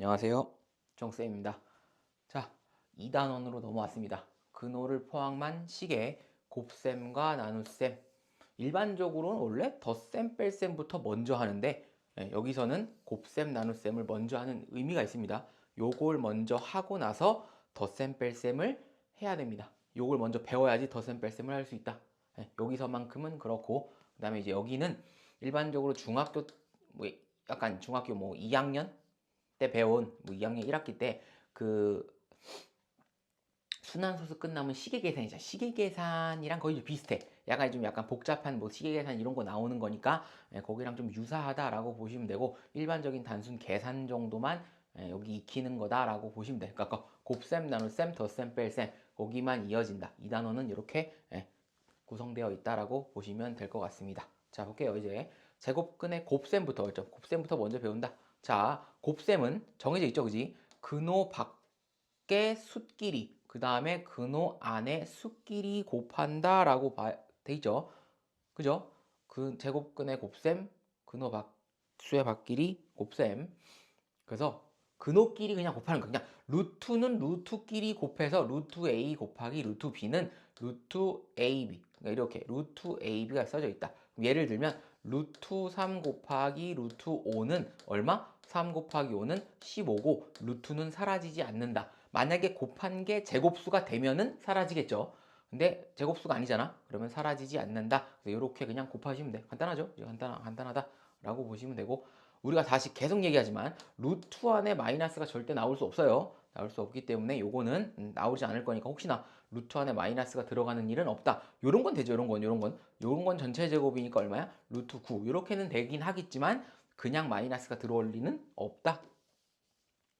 안녕하세요. 정쌤입니다. 자, 2단원으로 넘어왔습니다. 근호를 포함한 식의 곱셈과 나눗셈. 일반적으로는 원래 덧셈, 뺄셈부터 먼저 하는데 여기서는 곱셈, 나눗셈을 먼저 하는 의미가 있습니다. 요걸 먼저 하고 나서 덧셈, 뺄셈을 해야 됩니다. 요걸 먼저 배워야지 덧셈, 뺄셈을 할 수 있다. 여기서만큼은 그렇고 그 다음에 이제 여기는 일반적으로 중학교 뭐 약간 중학교 뭐 2학년 때 배운 뭐 2학년 1학기 때 그 순환소수 끝나면 시계계산이잖아. 시계계산이랑 거의 좀 비슷해. 약간 복잡한 뭐 시계계산 이런 거 나오는 거니까 거기랑 좀 유사하다라고 보시면 되고 일반적인 단순 계산 정도만 여기 익히는 거다라고 보시면 돼. 그러니까 곱셈, 나눗셈, 덧셈, 뺄셈 거기만 이어진다. 이 단어는 이렇게 구성되어 있다라고 보시면 될 것 같습니다. 자, 볼게요. 이제 제곱근의 곱셈부터 그죠? 곱셈부터 먼저 배운다. 자, 곱셈은 정해져 있죠, 그지? 근호 밖의 숫끼리, 그 다음에 근호 안에 숫끼리 곱한다라고 돼 있죠, 그죠? 그 제곱근의 곱셈, 근호 밖 수의 밖끼리 곱셈. 그래서 근호끼리 그냥 곱하는 거. 그냥 루트는 루트끼리 곱해서 루트 A 곱하기 루트 B는 루트 AB. 그러니까 이렇게 루트 AB가 써져 있다. 예를 들면 루트 3 곱하기 루트 5는 얼마? 3 곱하기 5는 15고 루트는 사라지지 않는다. 만약에 곱한 게 제곱수가 되면은 사라지겠죠. 근데 제곱수가 아니잖아. 그러면 사라지지 않는다. 그래서 이렇게 그냥 곱하시면 돼. 간단하죠? 간단하다라고 보시면 되고 우리가 다시 계속 얘기하지만 루트 안에 마이너스가 절대 나올 수 없어요. 나올 수 없기 때문에 요거는 나오지 않을 거니까 혹시나 루트 안에 마이너스가 들어가는 일은 없다. 요런 건 되죠. 요런 건 전체 제곱이니까 얼마야? 루트 9. 요렇게는 되긴 하겠지만 그냥 마이너스가 들어올 리는 없다.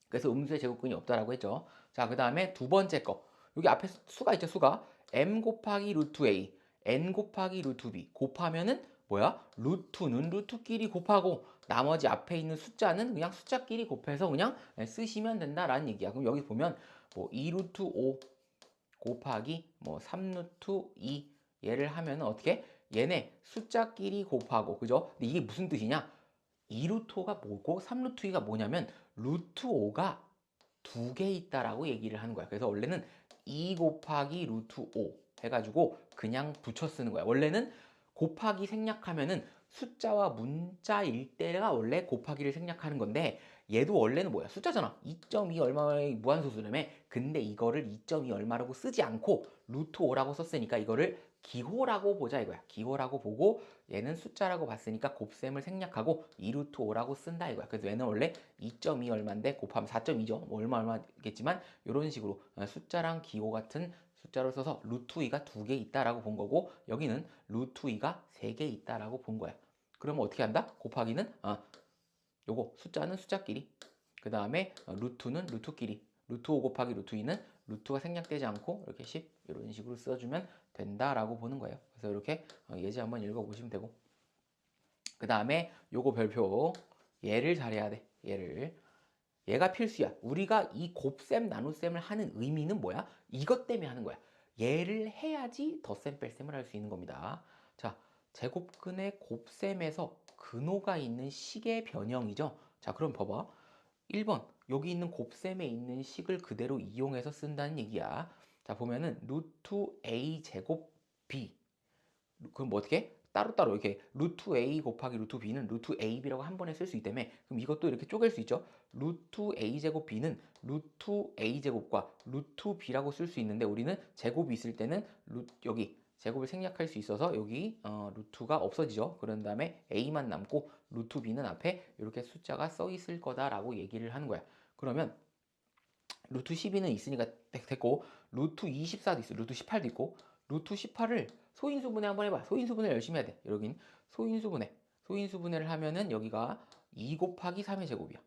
그래서 음수의 제곱근이 없다라고 했죠. 자, 그 다음에 두 번째 거. 여기 앞에 수가 있죠, 수가. m 곱하기 루트 a, n 곱하기 루트 b 곱하면은 뭐야? 루트는 루트끼리 곱하고 나머지 앞에 있는 숫자는 그냥 숫자끼리 곱해서 그냥 쓰시면 된다라는 얘기야. 그럼 여기 보면 뭐 2루트 5 곱하기 뭐 3루트 2 얘를 하면은 어떻게? 얘네 숫자끼리 곱하고 그죠? 근데 이게 무슨 뜻이냐? 2루트 5가 뭐고 3루트 2가 뭐냐면 루트 5가 두 개 있다라고 얘기를 하는 거야. 그래서 원래는 2 곱하기 루트 5 해가지고 그냥 붙여 쓰는 거야. 원래는 곱하기 생략하면은 숫자와 문자일 때가 원래 곱하기를 생략하는 건데 얘도 원래는 뭐야? 숫자잖아. 2.2 얼마의 무한소수라며. 근데 이거를 2.2 얼마라고 쓰지 않고 루트 5라고 썼으니까 이거를 기호라고 보자 이거야. 기호라고 보고 얘는 숫자라고 봤으니까 곱셈을 생략하고 2루트 5라고 쓴다 이거야. 그래서 얘는 원래 2.2 얼마인데 곱하면 4.2죠. 뭐 얼마겠지만 이런 식으로 숫자랑 기호 같은 숫자로 써서 루트 2가 두 개 있다라고 본 거고 여기는 루트 2가 세 개 있다라고 본 거야. 그러면 어떻게 한다? 곱하기는 요거 숫자는 숫자끼리 그 다음에 루트는 루트끼리 루트 5 곱하기 루트 2는 루트가 생략되지 않고 이렇게 10 이런 식으로 써주면 된다라고 보는 거예요. 그래서 이렇게 예제 한번 읽어보시면 되고 그 다음에 요거 별표 얘를 잘해야 돼. 얘가 필수야. 우리가 이 곱셈 나눗셈을 하는 의미는 뭐야? 이것 때문에 하는 거야. 얘를 해야지 덧셈 뺄셈을 할 수 있는 겁니다. 자, 제곱근의 곱셈에서 근호가 있는 식의 변형이죠. 자, 그럼 봐봐. 1번 여기 있는 곱셈에 있는 식을 그대로 이용해서 쓴다는 얘기야. 자, 보면은 루트 a 제곱 b 그럼 뭐 어떻게? 따로따로 이렇게 루트 a 곱하기 루트 b는 루트 ab라고 한 번에 쓸 수 있다며. 그럼 이것도 이렇게 쪼갤 수 있죠. 루트 a 제곱 b는 루트 a 제곱과 루트 b라고 쓸 수 있는데 우리는 제곱이 있을 때는 여기 제곱을 생략할 수 있어서 여기 루트가 없어지죠. 그런 다음에 a만 남고 루트 b는 앞에 이렇게 숫자가 써 있을 거다라고 얘기를 하는 거야. 그러면 루트 12는 있으니까 됐고 루트 24도 있어. 루트 18도 있고 루트 18을 소인수분해 한번 해봐. 소인수분해 열심히 해야 돼. 여긴 소인수분해를 하면은 여기가 2 곱하기 3의 제곱이야.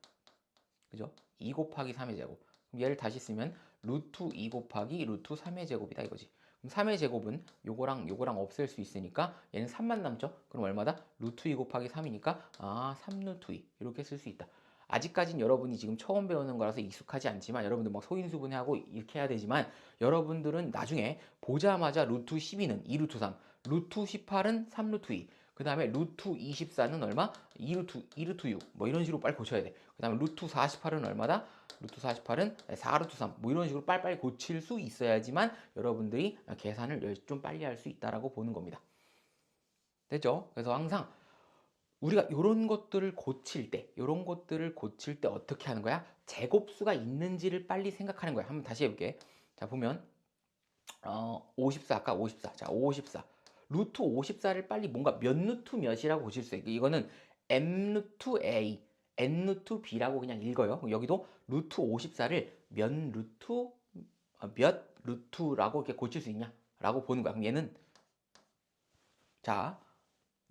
그죠? 2 곱하기 3의 제곱. 그럼 얘를 다시 쓰면 루트 2 곱하기 루트 3의 제곱이다 이거지. 그럼 3의 제곱은 요거랑 없앨 수 있으니까 얘는 3만 남죠? 그럼 얼마다? 루트 2 곱하기 3이니까 3 루트 2 이렇게 쓸 수 있다. 아직까진 여러분이 지금 처음 배우는 거라서 익숙하지 않지만 여러분들 막 소인수분해하고 이렇게 해야 되지만 여러분들은 나중에 보자마자 루트 12는 2루트 3, 루트 18은 3루트 2 그 다음에 루트 24는 얼마? 2루트 6. 뭐 이런 식으로 빨리 고쳐야 돼. 그 다음에 루트 48은 얼마다? 루트 48은 4루트 3. 뭐 이런 식으로 빨리빨리 고칠 수 있어야지만 여러분들이 계산을 좀 빨리 할 수 있다라고 보는 겁니다. 됐죠? 그래서 항상 우리가 이런 것들을 고칠 때, 어떻게 하는 거야? 제곱수가 있는지를 빨리 생각하는 거야. 한번 다시 해볼게. 자, 보면 54 아까 54. 자, 54. 루트 54를 빨리 뭔가 몇 루트 몇이라고 보실 수 있고 이거는 m 루트 a, n 루트 b라고 그냥 읽어요. 여기도 루트 54를 몇 루트라고 이렇게 고칠 수 있냐라고 보는 거야. 그럼 얘는 자,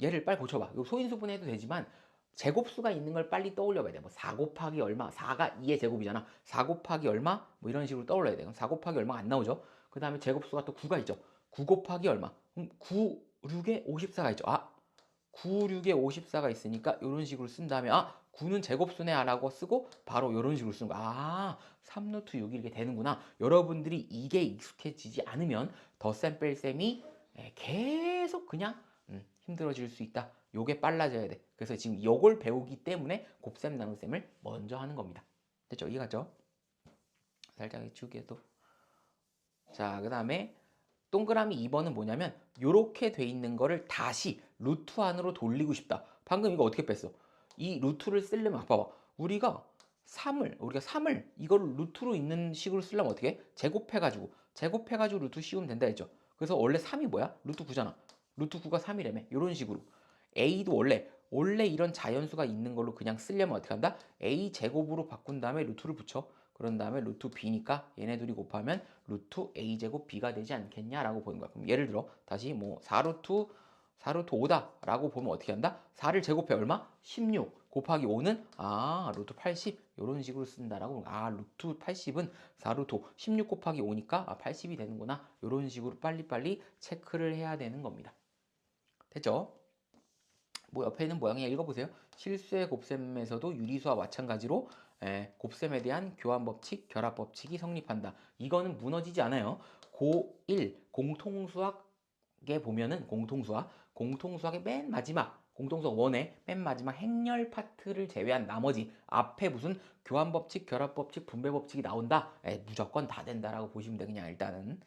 얘를 빨리 고쳐봐. 이거 소인수분 해도 되지만 제곱수가 있는 걸 빨리 떠올려 봐야 돼. 뭐 4 곱하기 얼마? 4가 2의 제곱이잖아. 4 곱하기 얼마? 뭐 이런 식으로 떠올려야 돼. 그럼 4 곱하기 얼마가 안 나오죠? 그 다음에 제곱수가 또 9가 있죠. 9 곱하기 얼마? 9, 6에 54가 있죠. 9, 6에 54가 있으니까 이런 식으로 쓴 다음에 9는 제곱수네 라고 쓰고 바로 이런 식으로 쓰는 거야. 3루트 6이 이렇게 되는구나. 여러분들이 이게 익숙해지지 않으면 덧셈 뺄셈이 계속 그냥 힘들어질 수 있다. 요게 빨라져야 돼. 그래서 지금 요걸 배우기 때문에 곱셈 나눗셈을 먼저 하는 겁니다. 됐죠? 이해가죠? 살짝 주기에도. 자, 그 다음에 동그라미 2번은 뭐냐면 요렇게 돼 있는 거를 다시 루트 안으로 돌리고 싶다. 방금 이거 어떻게 뺐어? 이 루트를 쓰려면 봐봐. 우리가 3을 이거를 루트로 있는 식으로 쓰려면 어떻게 해? 제곱해가지고 루트 씌우면 된다 했죠. 그래서 원래 3이 뭐야? 루트 9잖아. 루트 9가 3이라며. 이런 식으로. a도 원래 이런 자연수가 있는 걸로 그냥 쓰려면 어떻게 한다? a 제곱으로 바꾼 다음에 루트를 붙여. 그런 다음에 루트 b니까 얘네 둘이 곱하면 루트 a제곱 b가 되지 않겠냐라고 보는 거야. 그럼 예를 들어 다시 뭐 4루트 5다라고 보면 어떻게 한다? 4를 제곱해 얼마? 16 곱하기 5는 루트 80 이런 식으로 쓴다라고. 루트 80은 4루트 5 16 곱하기 5니까 80이 되는구나. 이런 식으로 빨리빨리 체크를 해야 되는 겁니다. 됐죠? 뭐 옆에 있는 모양이 읽어보세요. 실수의 곱셈에서도 유리수와 마찬가지로 곱셈에 대한 교환 법칙, 결합 법칙이 성립한다. 이거는 무너지지 않아요. 고1 공통수학에 보면은 공통수학의 맨 마지막 공통수학 1의 맨 마지막 행렬 파트를 제외한 나머지 앞에 무슨 교환 법칙, 결합 법칙, 분배 법칙이 나온다. 무조건 다 된다라고 보시면 돼. 그냥 일단은.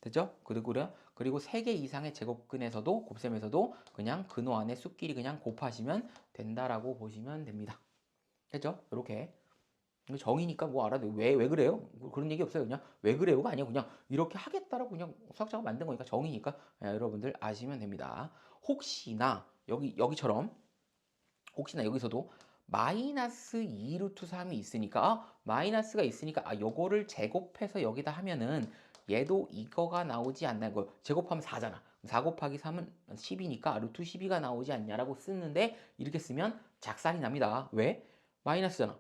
되죠? 그리고 3개 이상의 제곱근에서도 곱셈에서도 그냥 근호 안에 수끼리 그냥 곱하시면 된다라고 보시면 됩니다. 됐죠? 이렇게 정이니까 뭐 알아도 왜 그래요? 그런 얘기 없어요. 그냥 왜 그래요가 아니고 그냥 이렇게 하겠다라고 그냥 수학자가 만든 거니까 정이니까 여러분들 아시면 됩니다. 혹시나 여기처럼 혹시나 여기서도 마이너스 2루트 3이 있으니까 마이너스가 있으니까 요거를 제곱해서 여기다 하면은 얘도 이거가 나오지 않나. 이거 제곱하면 4잖아. 4 곱하기 3은 10이니까 루트 12가 나오지 않냐라고 쓰는데 이렇게 쓰면 작살이 납니다. 왜? 마이너스잖아.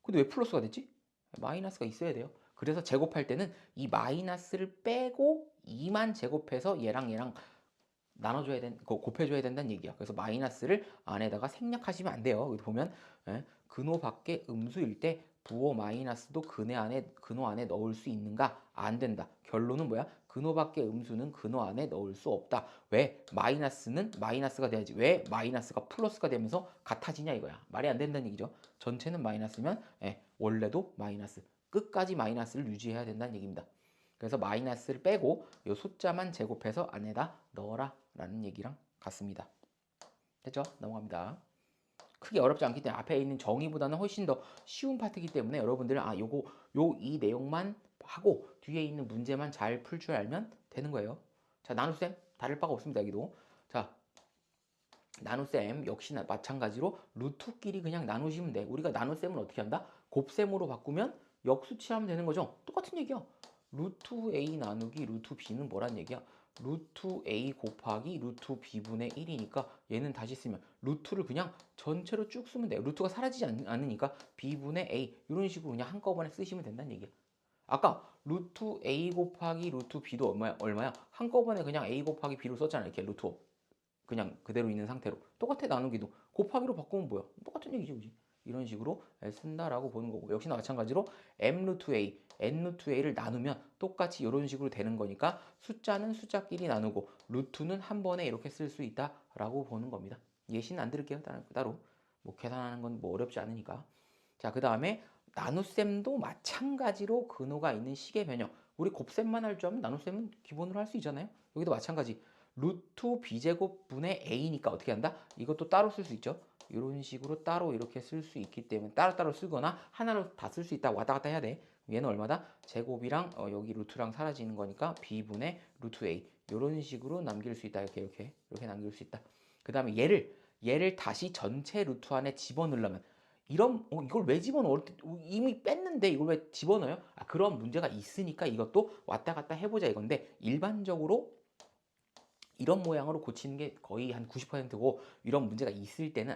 근데 왜 플러스가 됐지? 마이너스가 있어야 돼요. 그래서 제곱할 때는 이 마이너스를 빼고 2만 제곱해서 얘랑 곱해줘야 된다는 얘기야. 그래서 마이너스를 안에다가 생략하시면 안 돼요. 여기 보면 근호 밖에 음수일 때 부호 마이너스도 근호 안에 넣을 수 있는가? 안 된다. 결론은 뭐야? 근호 밖에 음수는 근호 안에 넣을 수 없다. 왜? 마이너스는 마이너스가 돼야지. 왜 마이너스가 플러스가 되면서 같아지냐 이거야. 말이 안 된다는 얘기죠. 전체는 마이너스면 원래도 마이너스. 끝까지 마이너스를 유지해야 된다는 얘기입니다. 그래서 마이너스를 빼고 이 숫자만 제곱해서 안에다 넣어라 라는 얘기랑 같습니다. 됐죠? 넘어갑니다. 크게 어렵지 않기 때문에 앞에 있는 정의보다는 훨씬 더 쉬운 파트이기 때문에 여러분들은 이 내용만 하고 뒤에 있는 문제만 잘 풀 줄 알면 되는 거예요. 자, 나눗셈 다를 바가 없습니다. 여기도. 자, 나눗셈 역시나 마찬가지로 루트끼리 그냥 나누시면 돼. 우리가 나눗셈을 어떻게 한다? 곱셈으로 바꾸면 역수치하면 되는 거죠. 똑같은 얘기야. 루트 a 나누기 루트 b는 뭐란 얘기야? 루트 a 곱하기 루트 b분의 1이니까 얘는 다시 쓰면 루트를 그냥 전체로 쭉 쓰면 돼요. 루트가 사라지지 않으니까 b분의 a 이런 식으로 그냥 한꺼번에 쓰시면 된다는 얘기야. 아까 루트 a 곱하기 루트 b도 얼마야? 한꺼번에 그냥 a 곱하기 b로 썼잖아. 이렇게 루트 그냥 그대로 있는 상태로. 똑같아. 나누기도 곱하기로 바꾸면 뭐야? 똑같은 얘기지, 그지? 이런 식으로 쓴다라고 보는 거고, 역시나 마찬가지로 m 루트 a, n 루트 a를 나누면 똑같이 이런 식으로 되는 거니까 숫자는 숫자끼리 나누고 루트는 한 번에 이렇게 쓸 수 있다 라고 보는 겁니다. 예시는 안 드릴게요. 따로. 뭐 계산하는 건 뭐 어렵지 않으니까. 자, 그 다음에 나눗셈도 마찬가지로 근호가 있는 식의 변형. 우리 곱셈만 할 줄 알면 나눗셈은 기본으로 할 수 있잖아요. 여기도 마찬가지. 루트 b제곱 분의 a니까 어떻게 한다? 이것도 따로 쓸 수 있죠. 이런 식으로 따로 이렇게 쓸 수 있기 때문에 따로따로 쓰거나 하나로 다 쓸 수 있다. 왔다 갔다 해야 돼. 얘는 얼마다? 제곱이랑 여기 루트랑 사라지는 거니까 b분의 루트 a. 이런 식으로 남길 수 있다. 이렇게 남길 수 있다. 그 다음에 얘를 다시 전체 루트 안에 집어넣으려면 이걸 왜 집어넣어? 이미 뺐는데 이걸 왜 집어넣어요? 그런 문제가 있으니까 이것도 왔다 갔다 해보자 이건데 일반적으로 이런 모양으로 고치는 게 거의 한 90%고 이런 문제가 있을 때는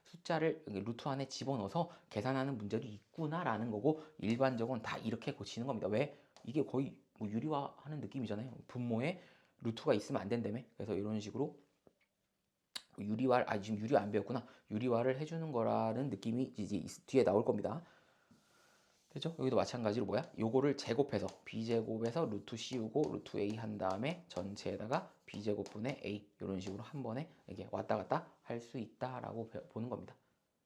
숫자를 루트 안에 집어넣어서 계산하는 문제도 있구나라는 거고 일반적으로는 다 이렇게 고치는 겁니다. 왜? 이게 거의 뭐 유리화하는 느낌이잖아요. 분모에 루트가 있으면 안 된다며. 그래서 이런 식으로 지금 유리화 안 배웠구나. 유리화를 해주는 거라는 느낌이 이제 뒤에 나올 겁니다. 됐죠? 여기도 마찬가지로 요거를 제곱해서 b제곱에서 루트 씌우고 루트 a 한 다음에 전체에다가 b제곱분의 a 이런 식으로 한 번에 이게 왔다 갔다 할 수 있다라고 보는 겁니다.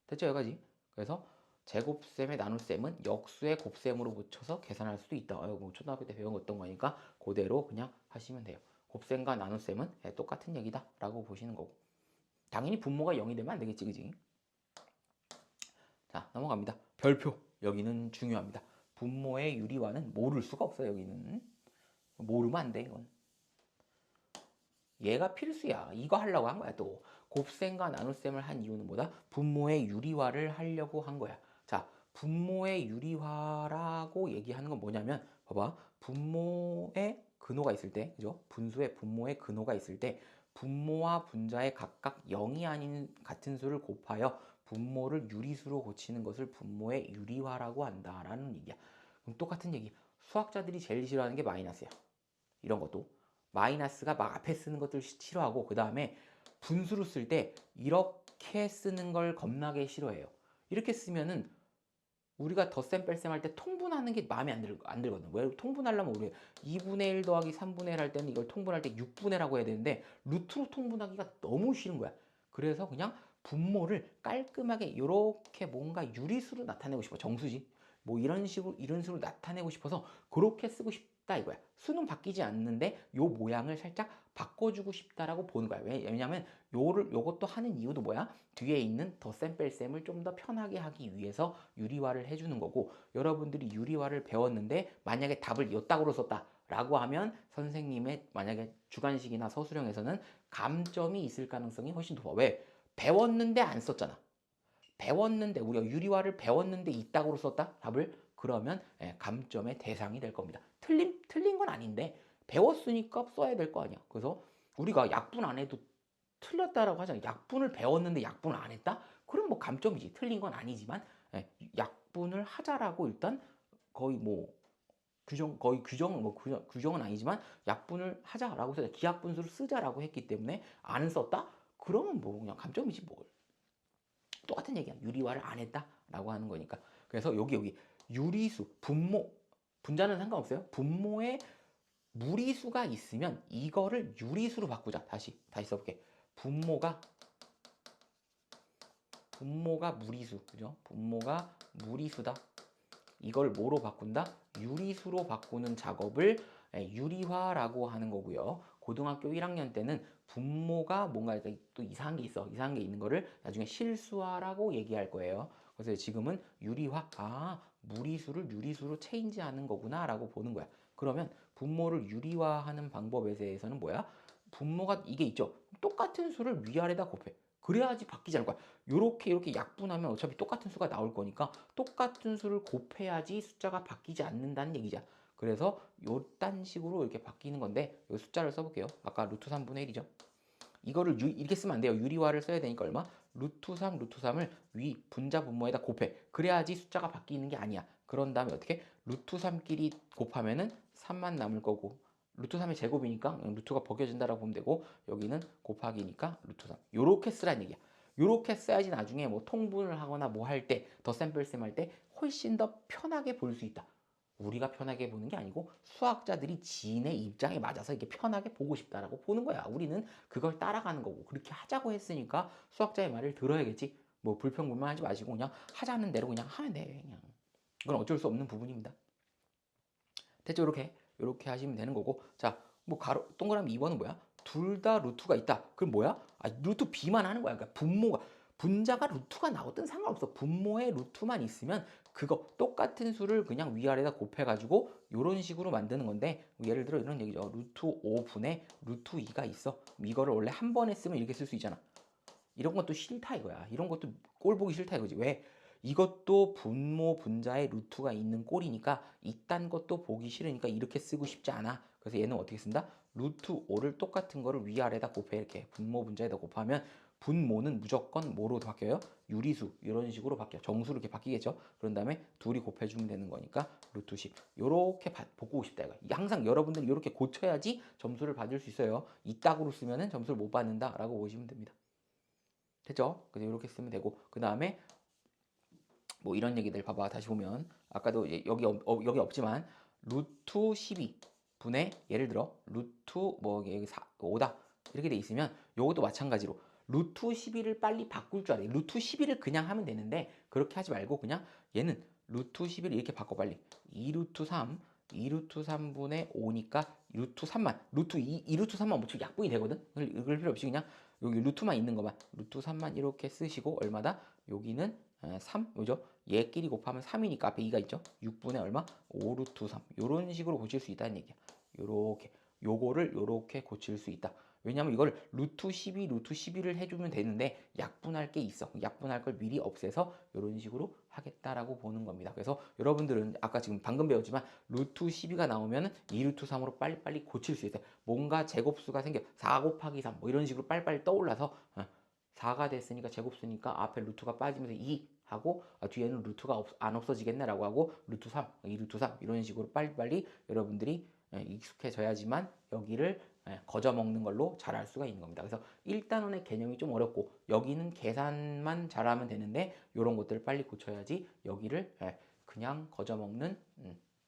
됐죠? 여기까지. 그래서 제곱셈의 나눗셈은 역수의 곱셈으로 붙여서 계산할 수도 있다. 뭐 초등학교 때 배운 거니까 그대로 그냥 하시면 돼요. 곱셈과 나눗셈은 똑같은 얘기다라고 보시는 거고. 당연히 분모가 0이 되면 안 되겠지, 그지? 자, 넘어갑니다. 별표. 여기는 중요합니다. 분모의 유리화는 모를 수가 없어요, 여기는. 모르면 안 돼, 이건. 얘가 필수야. 이거 하려고 한 거야, 또. 곱셈과 나눗셈을 한 이유는 뭐다? 분모의 유리화를 하려고 한 거야. 자, 분모의 유리화라고 얘기하는 건 뭐냐면, 봐봐. 분모의 근호가 있을 때, 그죠? 분수의 분모의 근호가 있을 때, 분모와 분자의 각각 0이 아닌 같은 수를 곱하여 분모를 유리수로 고치는 것을 분모의 유리화라고 한다라는 얘기야. 그럼 똑같은 얘기. 수학자들이 제일 싫어하는 게 마이너스야. 이런 것도. 마이너스가 막 앞에 쓰는 것들 싫어하고 그 다음에 분수로 쓸 때 이렇게 쓰는 걸 겁나게 싫어해요. 이렇게 쓰면은 우리가 덧셈 뺄셈 할 때 통분하는 게 마음에 안 들거든. 왜 통분하려면 우리 2분의 1 더하기 3분의 1 할 때는 이걸 통분할 때 6분의 1라고 해야 되는데 루트로 통분하기가 너무 싫은 거야. 그래서 그냥 분모를 깔끔하게 이렇게 뭔가 유리수로 나타내고 싶어. 정수지. 뭐 이런 식으로 나타내고 싶어서 그렇게 쓰고 싶다 이거야. 수는 바뀌지 않는데 요 모양을 살짝 바꿔주고 싶다라고 보는 거야. 왜냐면 요것도 하는 이유도 뭐야? 뒤에 있는 덧셈 뺄셈을 좀 더 편하게 하기 위해서 유리화를 해주는 거고 여러분들이 유리화를 배웠는데 만약에 답을 요따구로 썼다 라고 하면 선생님의 만약에 주관식이나 서술형에서는 감점이 있을 가능성이 훨씬 높아. 왜? 배웠는데 안 썼잖아. 배웠는데 우리가 유리화를 배웠는데 이따구로 썼다? 답을? 그러면 감점의 대상이 될 겁니다. 틀린 건 아닌데 배웠으니까 써야 될 거 아니야. 그래서 우리가 약분 안 해도 틀렸다라고 하잖아요. 약분을 배웠는데 약분을 안 했다? 그럼 뭐 감점이지. 틀린 건 아니지만 약분을 하자라고 일단 거의 뭐 규정은 아니지만 약분을 하자라고 해서 기하분수를 쓰자라고 했기 때문에 안 썼다? 그러면 뭐 그냥 감점이지 뭘. 똑같은 얘기야. 유리화를 안 했다라고 하는 거니까. 그래서 여기 유리수, 분자는 상관없어요. 분모에 무리수가 있으면 이거를 유리수로 바꾸자. 다시 써볼게. 분모가 무리수, 그죠? 분모가 무리수다. 이걸 뭐로 바꾼다? 유리수로 바꾸는 작업을 유리화라고 하는 거고요. 고등학교 1학년 때는 분모가 뭔가 또 이상한 게 있는 거를 나중에 실수화라고 얘기할 거예요. 그래서 지금은 유리화, 무리수를 유리수로 체인지하는 거구나 라고 보는 거야. 그러면 분모를 유리화하는 방법에 대해서는 뭐야? 분모가 이게 있죠. 똑같은 수를 위아래다 곱해. 그래야지 바뀌지 않을 거야. 이렇게 약분하면 어차피 똑같은 수가 나올 거니까 똑같은 수를 곱해야지 숫자가 바뀌지 않는다는 얘기죠. 그래서 요딴 식으로 이렇게 바뀌는 건데 이 숫자를 써볼게요. 아까 루트 3분의 1이죠. 이거를 이렇게 쓰면 안 돼요. 유리화를 써야 되니까 얼마? 루트 3을 위 분자 분모에다 곱해. 그래야지 숫자가 바뀌는 게 아니야. 그런 다음에 어떻게? 루트 3끼리 곱하면은 3만 남을 거고 루트 3의 제곱이니까 루트가 벗겨진다라고 보면 되고 여기는 곱하기니까 루트 3. 요렇게 쓰라는 얘기야. 요렇게 써야지 나중에 뭐 통분을 하거나 뭐 할 때 덧셈 뺄셈 할 때 훨씬 더 편하게 볼 수 있다. 우리가 편하게 보는 게 아니고 수학자들이 지인의 입장에 맞아서 이렇게 편하게 보고 싶다라고 보는 거야. 우리는 그걸 따라가는 거고 그렇게 하자고 했으니까 수학자의 말을 들어야겠지. 뭐 불평불만하지 마시고 그냥 하자는 대로 그냥 하면 돼. 그냥 그건 어쩔 수 없는 부분입니다. 됐죠? 이렇게 하시면 되는 거고. 자, 뭐 가로 동그라미 2번은 뭐야? 둘 다 루트가 있다. 그럼 뭐야? 루트 b만 하는 거야. 그러니까 분자가 루트가 나오든 상관없어. 분모의 루트만 있으면 그거 똑같은 수를 그냥 위아래다 곱해가지고 이런 식으로 만드는 건데 예를 들어 이런 얘기죠. 루트 5분의 루트 2가 있어. 이거를 원래 한 번에 쓰면 이렇게 쓸 수 있잖아. 이런 것도 싫다 이거야. 이런 것도 꼴 보기 싫다 이거지. 왜? 이것도 분모 분자의 루트가 있는 꼴이니까 이딴 것도 보기 싫으니까 이렇게 쓰고 싶지 않아. 그래서 얘는 어떻게 쓴다? 루트 5를 똑같은 거를 위아래다 곱해. 이렇게 분모 분자에다 곱하면 분모는 무조건 뭐로 바뀌어요? 유리수 이런 식으로 바뀌어. 정수로 이렇게 바뀌겠죠. 그런 다음에 둘이 곱해주면 되는 거니까 루트 10 요렇게 보고 싶다 이거. 항상 여러분들이 이렇게 고쳐야지 점수를 받을 수 있어요. 이따구로 쓰면은 점수를 못 받는다라고 보시면 됩니다. 됐죠? 그래서 이렇게 쓰면 되고 그 다음에 뭐 이런 얘기들 봐봐. 다시 보면 아까도 여기 없지만 루트 12 분의 예를 들어 루트 뭐 여기 5다 이렇게 돼 있으면 요것도 마찬가지로 루트 12를 빨리 바꿀 줄 알아요. 루트 12를 그냥 하면 되는데 그렇게 하지 말고 그냥 얘는 루트 11을 이렇게 바꿔 빨리 2루트 3 2루트 3분의 5니까 루트 3만 루트 2루트 3만 뭐 약분이 되거든. 읽을 필요 없이 그냥 여기 루트만 있는 것만 루트 3만 이렇게 쓰시고 얼마다 여기는 3 그죠? 얘끼리 곱하면 3이니까 앞에 2가 있죠. 6분의 얼마? 5루트 3 요런 식으로 고칠 수 있다는 얘기야. 요렇게 요거를 요렇게 고칠 수 있다. 왜냐면 이걸 루트 12, 루트 12를 해주면 되는데 약분할 게 있어. 약분할 걸 미리 없애서 이런 식으로 하겠다라고 보는 겁니다. 그래서 여러분들은 아까 지금 방금 배웠지만 루트 12가 나오면 2루트 3으로 빨리빨리 고칠 수 있어요. 뭔가 제곱수가 생겨 4 곱하기 3 뭐 이런 식으로 빨리빨리 떠올라서 4가 됐으니까 제곱수니까 앞에 루트가 빠지면서 2 하고 뒤에는 루트가 안 없어지겠네라고 하고 루트 3, 2루트 3 이런 식으로 빨리빨리 여러분들이 익숙해져야지만 여기를 거저 먹는 걸로 잘할 수가 있는 겁니다. 그래서 1단원의 개념이 좀 어렵고 여기는 계산만 잘하면 되는데 이런 것들을 빨리 고쳐야지 여기를 그냥 거저 먹는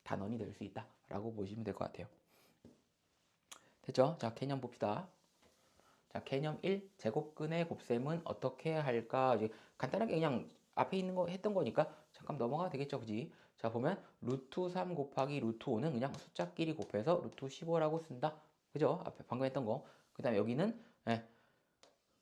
단원이 될 수 있다라고 보시면 될 것 같아요. 됐죠? 자, 개념 봅시다. 자, 개념 1, 제곱근의 곱셈은 어떻게 할까? 이제 간단하게 그냥 앞에 있는 거 했던 거니까 잠깐 넘어가도 되겠죠, 그지? 자, 보면 루트 3 곱하기 루트 5는 그냥 숫자끼리 곱해서 루트 15라고 쓴다. 그죠? 앞에 방금 했던 거. 그 다음에 여기는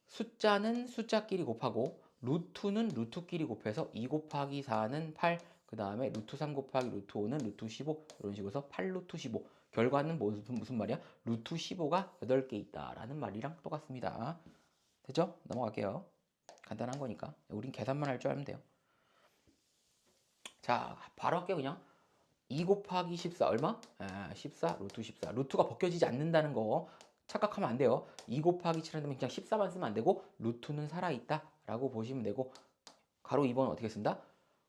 숫자는 숫자끼리 곱하고 루트는 루트끼리 곱해서 2 곱하기 4는 8, 그 다음에 루트 3 곱하기 루트 5는 루트 15 이런 식으로 해서 8루트 15 결과는 무슨 말이야? 루트 15가 8개 있다라는 말이랑 똑같습니다. 됐죠? 넘어갈게요. 간단한 거니까 우린 계산만 할 줄 알면 돼요. 자, 바로 할게요. 그냥 2 곱하기 14 얼마? 14 루트 14 루트가 벗겨지지 않는다는 거 착각하면 안 돼요. 2 곱하기 7 하면 그냥 14만 쓰면 안 되고 루트는 살아있다 라고 보시면 되고 가로 2번은 어떻게 쓴다?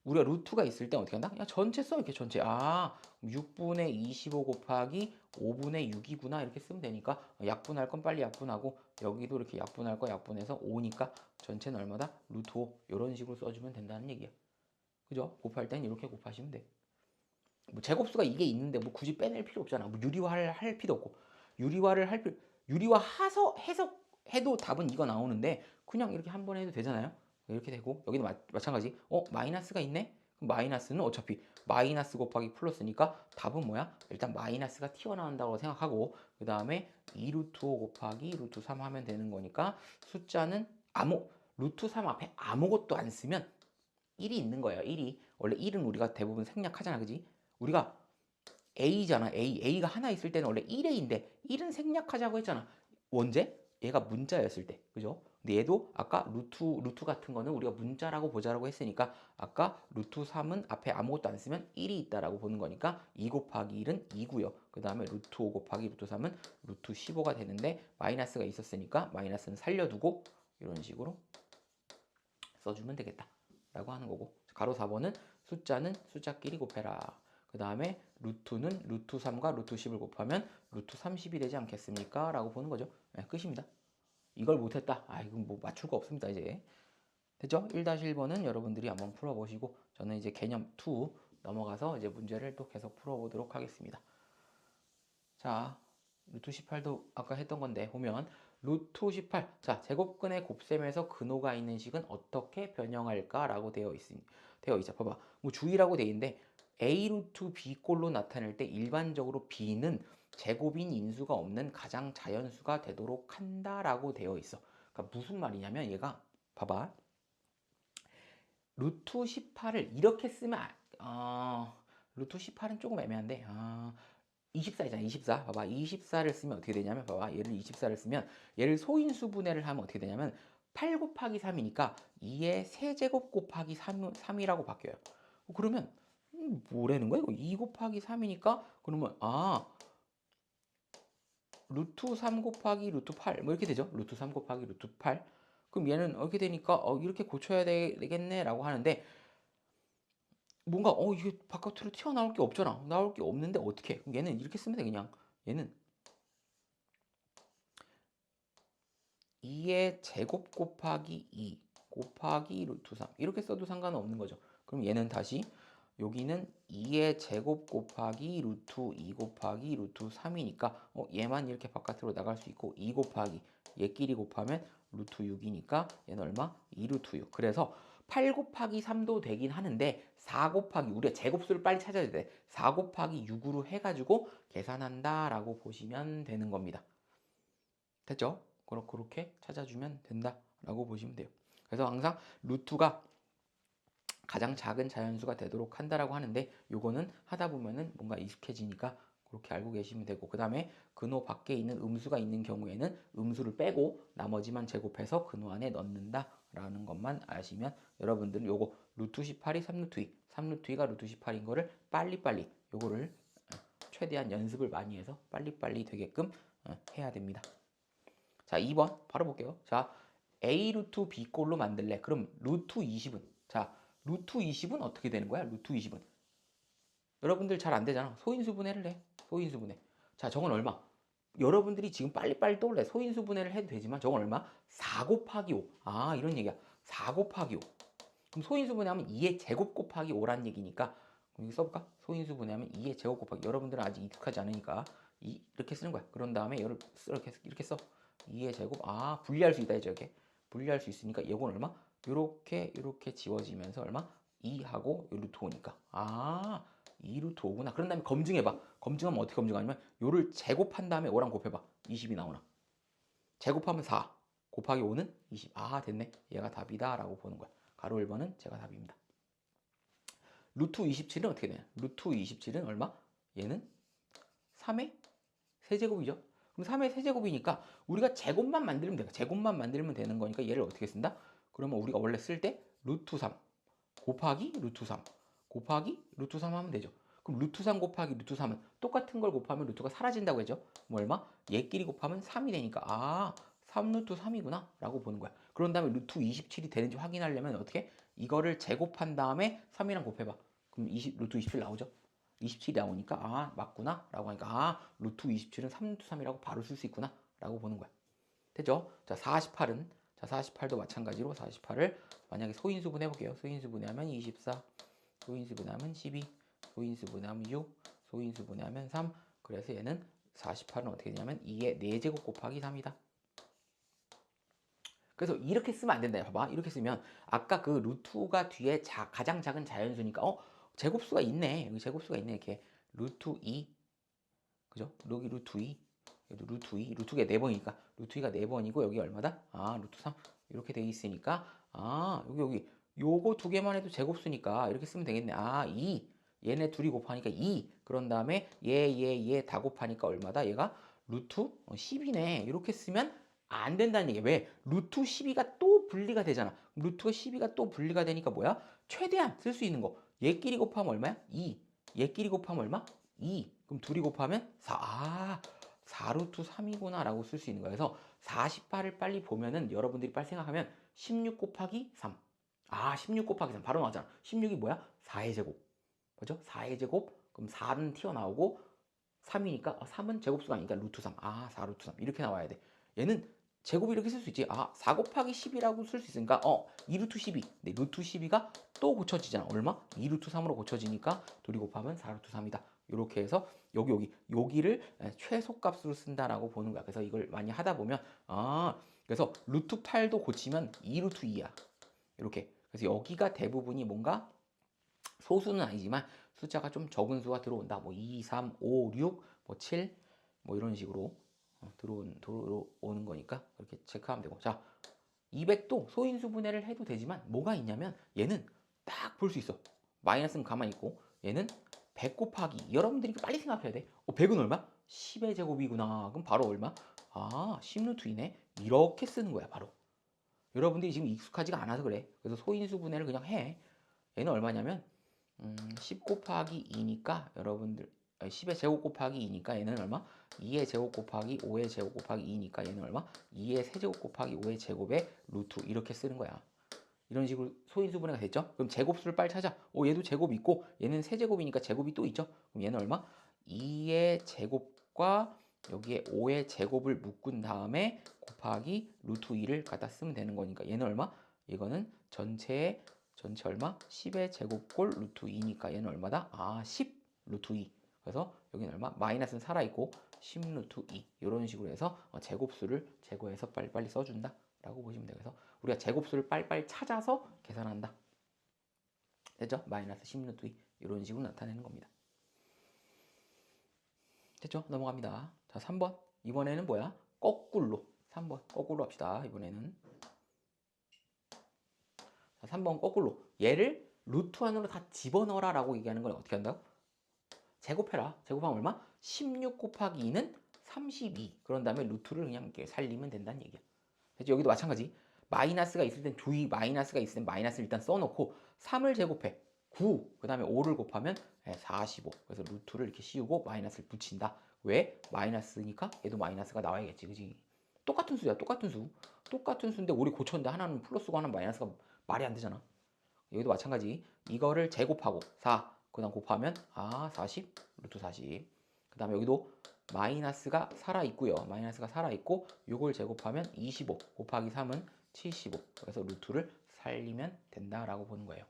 우리가 루트가 있을 때 어떻게 한다? 그냥 전체 써 이렇게 전체 6분의 25 곱하기 5분의 6이구나 이렇게 쓰면 되니까 약분할 건 빨리 약분하고 여기도 이렇게 약분할 거 약분해서 5니까 전체는 얼마다? 루트 5 이런 식으로 써주면 된다는 얘기야. 그죠? 곱할 땐 이렇게 곱하시면 돼. 뭐 제곱수가 이게 있는데 뭐 굳이 빼낼 필요 없잖아. 뭐 유리화를 할 필요 없고 유리화 해서 해도 답은 이거 나오는데 그냥 이렇게 한 번 해도 되잖아요. 이렇게 되고 여기도 마찬가지. 마이너스가 있네? 그럼 마이너스는 어차피 마이너스 곱하기 플러스니까 답은 뭐야? 일단 마이너스가 튀어나온다고 생각하고 그 다음에 2루트 5 곱하기 루트 3 하면 되는 거니까 숫자는 루트 3 앞에 아무것도 안 쓰면 1이 있는 거예요. 1이 원래 1은 우리가 대부분 생략하잖아, 그지? 우리가 A잖아. A가 하나 있을 때는 원래 1A인데 1은 생략하자고 했잖아. 언제? 얘가 문자였을 때. 그죠? 근데 얘도 아까 루트 같은 거는 우리가 문자라고 보자라고 했으니까 아까 루트 3은 앞에 아무것도 안 쓰면 1이 있다라고 보는 거니까 2 곱하기 1은 2고요. 그 다음에 루트 5 곱하기 루트 3은 루트 15가 되는데 마이너스가 있었으니까 마이너스는 살려두고 이런 식으로 써주면 되겠다. 라고 하는 거고 가로 4번은 숫자는 숫자끼리 곱해라. 그 다음에 루트는 루트 3과 루트 10을 곱하면 루트 30이 되지 않겠습니까? 라고 보는 거죠. 끝입니다. 이걸 못했다. 이건 뭐 맞출 거 없습니다. 이제 됐죠? 1-1번은 여러분들이 한번 풀어보시고 저는 이제 개념 2 넘어가서 이제 문제를 또 계속 풀어보도록 하겠습니다. 자, 루트 18도 아까 했던 건데 보면 루트 18, 자, 제곱근의 곱셈에서 근호가 있는 식은 어떻게 변형할까라고 되어 있죠. 봐봐, 뭐 주의라고 되어 있는데 a 루트 b 꼴로 나타낼 때 일반적으로 b는 제곱인 인수가 없는 가장 자연수가 되도록 한다라고 되어 있어. 그러니까 무슨 말이냐면 얘가 봐봐, 루트 18을 이렇게 쓰면 루트 18은 조금 애매한데 24잖아. 24. 봐봐. 24를 쓰면 어떻게 되냐면 봐봐. 얘를 24를 쓰면 얘를 소인수 분해를 하면 어떻게 되냐면 8 곱하기 3이니까 2의 세제곱 곱하기 3이라고 바뀌어요. 그러면 뭐라는 거야? 이거 2 곱하기 3이니까 그러면 루트 3 곱하기 루트 8 뭐 이렇게 되죠. 루트 3 곱하기 루트 8. 그럼 얘는 이렇게 되니까 이렇게 고쳐야 되겠네 라고 하는데 뭔가 이게 바깥으로 튀어나올 게 없잖아. 나올 게 없는데 어떻게? 그럼 얘는 이렇게 쓰면 돼. 그냥 얘는 2의 제곱 곱하기 2 곱하기 루트 3 이렇게 써도 상관은 없는 거죠. 그럼 얘는 다시 여기는 2의 제곱 곱하기 루트 2 곱하기 루트 3이니까 얘만 이렇게 바깥으로 나갈 수 있고 2 곱하기 얘끼리 곱하면 루트 6이니까 얘는 얼마? 2 루트 6. 그래서 8 곱하기 3도 되긴 하는데 4 곱하기 우리가 제곱수를 빨리 찾아야 돼. 4 곱하기 6으로 해가지고 계산한다라고 보시면 되는 겁니다. 됐죠? 그렇게 찾아주면 된다라고 보시면 돼요. 그래서 항상 루트가 가장 작은 자연수가 되도록 한다라고 하는데 요거는 하다 보면은 뭔가 익숙해지니까 그렇게 알고 계시면 되고 그 다음에 근호 밖에 있는 음수가 있는 경우에는 음수를 빼고 나머지만 제곱해서 근호 안에 넣는다라는 것만 아시면 여러분들은 요거 루트 18이 3루트 2, 3루트 2가 루트 18인 거를 빨리빨리 요거를 최대한 연습을 많이 해서 빨리빨리 되게끔 해야 됩니다. 자, 2번 바로 볼게요. 자, a 루트 b 꼴로 만들래. 그럼 루트 20은 자, 루트 20은 어떻게 되는 거야? 루트 20은 여러분들 잘 안 되잖아. 소인수 분해를 해. 소인수 분해. 자, 저건 얼마? 여러분들이 지금 빨리빨리 떠올래. 소인수 분해를 해도 되지만 저건 얼마? 4 곱하기 5. 이런 얘기야. 4 곱하기 5. 그럼 소인수 분해하면 2의 제곱 곱하기 5란 얘기니까 그럼 이거 써볼까? 소인수 분해하면 2의 제곱 곱하기 여러분들은 아직 익숙하지 않으니까 이렇게 쓰는 거야. 그런 다음에 얘를 이렇게 써. 2의 제곱 분리할 수 있다 이제 이렇게 분리할 수 있으니까 이건 얼마? 요렇게 지워지면서 얼마? 2하고 요 루트 5니까 2 루트 5구나. 그런 다음에 검증해봐. 검증하면 어떻게 검증하냐면 요를 제곱한 다음에 5랑 곱해봐. 20이 나오나? 제곱하면 4 곱하기 5는 20. 됐네. 얘가 답이다 라고 보는 거야. 가로 1번은 제가 답입니다. 루트 27은 어떻게 되냐? 루트 27은 얼마? 얘는 3의 세제곱이죠. 그럼 3의 세제곱이니까 우리가 제곱만 만들면 돼. 제곱만 만들면 되는 거니까 얘를 어떻게 쓴다? 그러면 우리가 원래 쓸 때 루트 3 곱하기 루트 3 곱하기 루트 3 하면 되죠. 그럼 루트 3 곱하기 루트 3은 똑같은 걸 곱하면 루트가 사라진다고 했죠. 뭐 얼마? 얘끼리 곱하면 3이 되니까 3 루트 3이구나 라고 보는 거야. 그런 다음에 루트 27이 되는지 확인하려면 어떻게? 이거를 제곱한 다음에 3이랑 곱해봐. 그럼 루트 27 나오죠. 27이 나오니까 맞구나 라고 하니까 루트 27은 3 루트 3이라고 바로 쓸 수 있구나 라고 보는 거야. 됐죠? 자, 48은 자, 48도 마찬가지로 48을 만약에 소인수분 해볼게요. 소인수분해하면 24, 소인수분해하면 12, 소인수분해하면 6, 소인수분해하면 3. 그래서 얘는 48은 어떻게 되냐면 2의 4제곱 곱하기 3이다. 그래서 이렇게 쓰면 안 된다. 봐봐. 이렇게 쓰면 아까 그 루트가 뒤에 가장 작은 자연수니까 제곱수가 있네. 여기 제곱수가 있네. 이렇게 루트 2 그죠? 여기 루트 2 여기도 루트 2 루트가 4번이니까 루트 2가 4번이고 여기 얼마다? 루트 3 이렇게 돼 있으니까 여기 요거 두 개만 해도 제곱수니까 이렇게 쓰면 되겠네. 2 얘네 둘이 곱하니까 2 그런 다음에 얘 다 곱하니까 얼마다? 얘가 루트 10이네. 이렇게 쓰면 안 된다는 얘기야. 왜? 루트 12가 또 분리가 되잖아. 루트가 12가 또 분리가 되니까 뭐야? 최대한 쓸 수 있는 거. 얘끼리 곱하면 얼마야? 2. 얘끼리 곱하면 얼마? 2. 그럼 둘이 곱하면 4. 4루트 3이구나 라고 쓸 수 있는 거예요. 그래서 48을 빨리 보면은 여러분들이 빨리 생각하면 16 곱하기 3. 16 곱하기 3 바로 나왔잖아. 16이 뭐야? 4의 제곱. 그죠? 4의 제곱. 그럼 4는 튀어나오고 3이니까 3은 제곱수가 아니니까 루트 3. 4루트 3. 이렇게 나와야 돼. 얘는 제곱이 이렇게 쓸 수 있지. 아, 4 곱하기 10이라고 쓸 수 있으니까 2 루트 12. 네, 루트 12가 또 고쳐지잖아. 얼마? 2 루트 3으로 고쳐지니까 둘이 곱하면 4 루트 3이다. 이렇게 해서 여기를 최소값으로 쓴다라고 보는 거야. 그래서 이걸 많이 하다 보면 그래서 루트 8도 고치면 2 루트 2야. 이렇게. 그래서 여기가 대부분이 뭔가 소수는 아니지만 숫자가 좀 적은 수가 들어온다. 뭐 2, 3, 5, 6, 뭐 7, 뭐 이런 식으로 들어오는 거니까 그렇게 체크하면 되고. 자, 200도 소인수 분해를 해도 되지만 뭐가 있냐면 얘는 딱 볼 수 있어. 마이너스는 가만히 있고 얘는 100 곱하기 여러분들이 빨리 생각해야 돼. 100은 얼마? 10의 제곱이구나. 그럼 바로 얼마? 10 루트 2네. 이렇게 쓰는 거야, 바로. 여러분들이 지금 익숙하지가 않아서 그래. 그래서 소인수 분해를 그냥 해. 얘는 얼마냐면 10 곱하기 2니까 여러분들 10의 제곱 곱하기 2니까 얘는 얼마? 2의 제곱 곱하기 5의 제곱 곱하기 2니까 얘는 얼마? 2의 세제곱 곱하기 5의 제곱에 루트 이렇게 쓰는 거야. 이런 식으로 소인수 분해가 됐죠? 그럼 제곱수를 빨리 찾아. 얘도 제곱 있고 얘는 세제곱이니까 제곱이 또 있죠? 그럼 얘는 얼마? 2의 제곱과 여기에 5의 제곱을 묶은 다음에 곱하기 루트 2를 갖다 쓰면 되는 거니까 얘는 얼마? 이거는 전체 얼마? 10의 제곱골 루트 2니까 얘는 얼마다? 10 루트 2. 그래서 여기는 얼마? 마이너스는 살아있고 10 루트 2. 이런 식으로 해서 제곱수를 제거해서 빨리빨리 써준다 라고 보시면 돼요. 그래서 우리가 제곱수를 빨리빨리 찾아서 계산한다. 됐죠? 마이너스 10 루트 2. 이런 식으로 나타내는 겁니다. 됐죠? 넘어갑니다. 자, 3번. 이번에는 뭐야? 거꾸로. 3번. 거꾸로 합시다. 이번에는. 자, 3번 거꾸로. 얘를 루트 안으로 다 집어넣어라 라고 얘기하는 건 어떻게 한다? 제곱해라. 제곱하면 얼마? 16 곱하기 2는 32. 그런 다음에 루트를 그냥 이렇게 살리면 된다는 얘기야. 됐죠? 여기도 마찬가지. 마이너스가 있을 땐 주의 마이너스가 있을 땐 마이너스를 일단 써놓고 3을 제곱해. 9. 그 다음에 5를 곱하면 45. 그래서 루트를 이렇게 씌우고 마이너스를 붙인다. 왜? 마이너스니까 얘도 마이너스가 나와야겠지. 그지? 똑같은 수야. 똑같은 수. 똑같은 수인데 우리 고쳤는데 하나는 플러스고 하나는 마이너스가 말이 안 되잖아. 여기도 마찬가지. 이거를 제곱하고 4. 그 다음 곱하면 40 루트 40. 그 다음에 여기도 마이너스가 살아있고요. 마이너스가 살아있고 이걸 제곱하면 25 곱하기 3은 75. 그래서 루트를 살리면 된다라고 보는 거예요.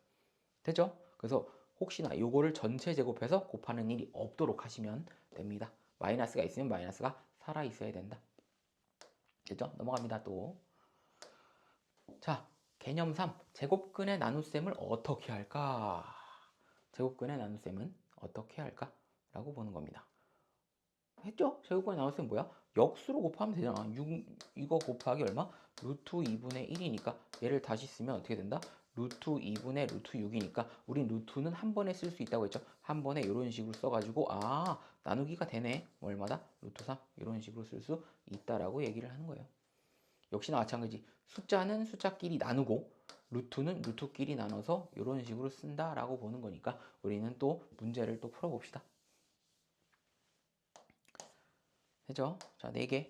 됐죠? 그래서 혹시나 이거를 전체 제곱해서 곱하는 일이 없도록 하시면 됩니다. 마이너스가 있으면 마이너스가 살아있어야 된다. 됐죠? 넘어갑니다. 또. 자, 개념 3. 제곱근의 나눗셈을 어떻게 할까? 제곱근의 나눗셈은 어떻게 할까? 라고 보는 겁니다. 했죠? 제곱근의 나눗셈 뭐야? 역수로 곱하면 되잖아. 6, 이거 곱하기 얼마? 루트 2분의 1이니까 얘를 다시 쓰면 어떻게 된다? 루트 2분의 루트 6이니까 우린 루트는 한 번에 쓸 수 있다고 했죠? 한 번에 이런 식으로 써가지고 나누기가 되네. 얼마다? 루트 3 이런 식으로 쓸 수 있다라고 얘기를 하는 거예요. 역시나 마찬가지. 숫자는 숫자끼리 나누고 루트는 루트끼리 나눠서 이런 식으로 쓴다라고 보는 거니까 우리는 또 문제를 또 풀어봅시다. 됐죠? 자, 4개.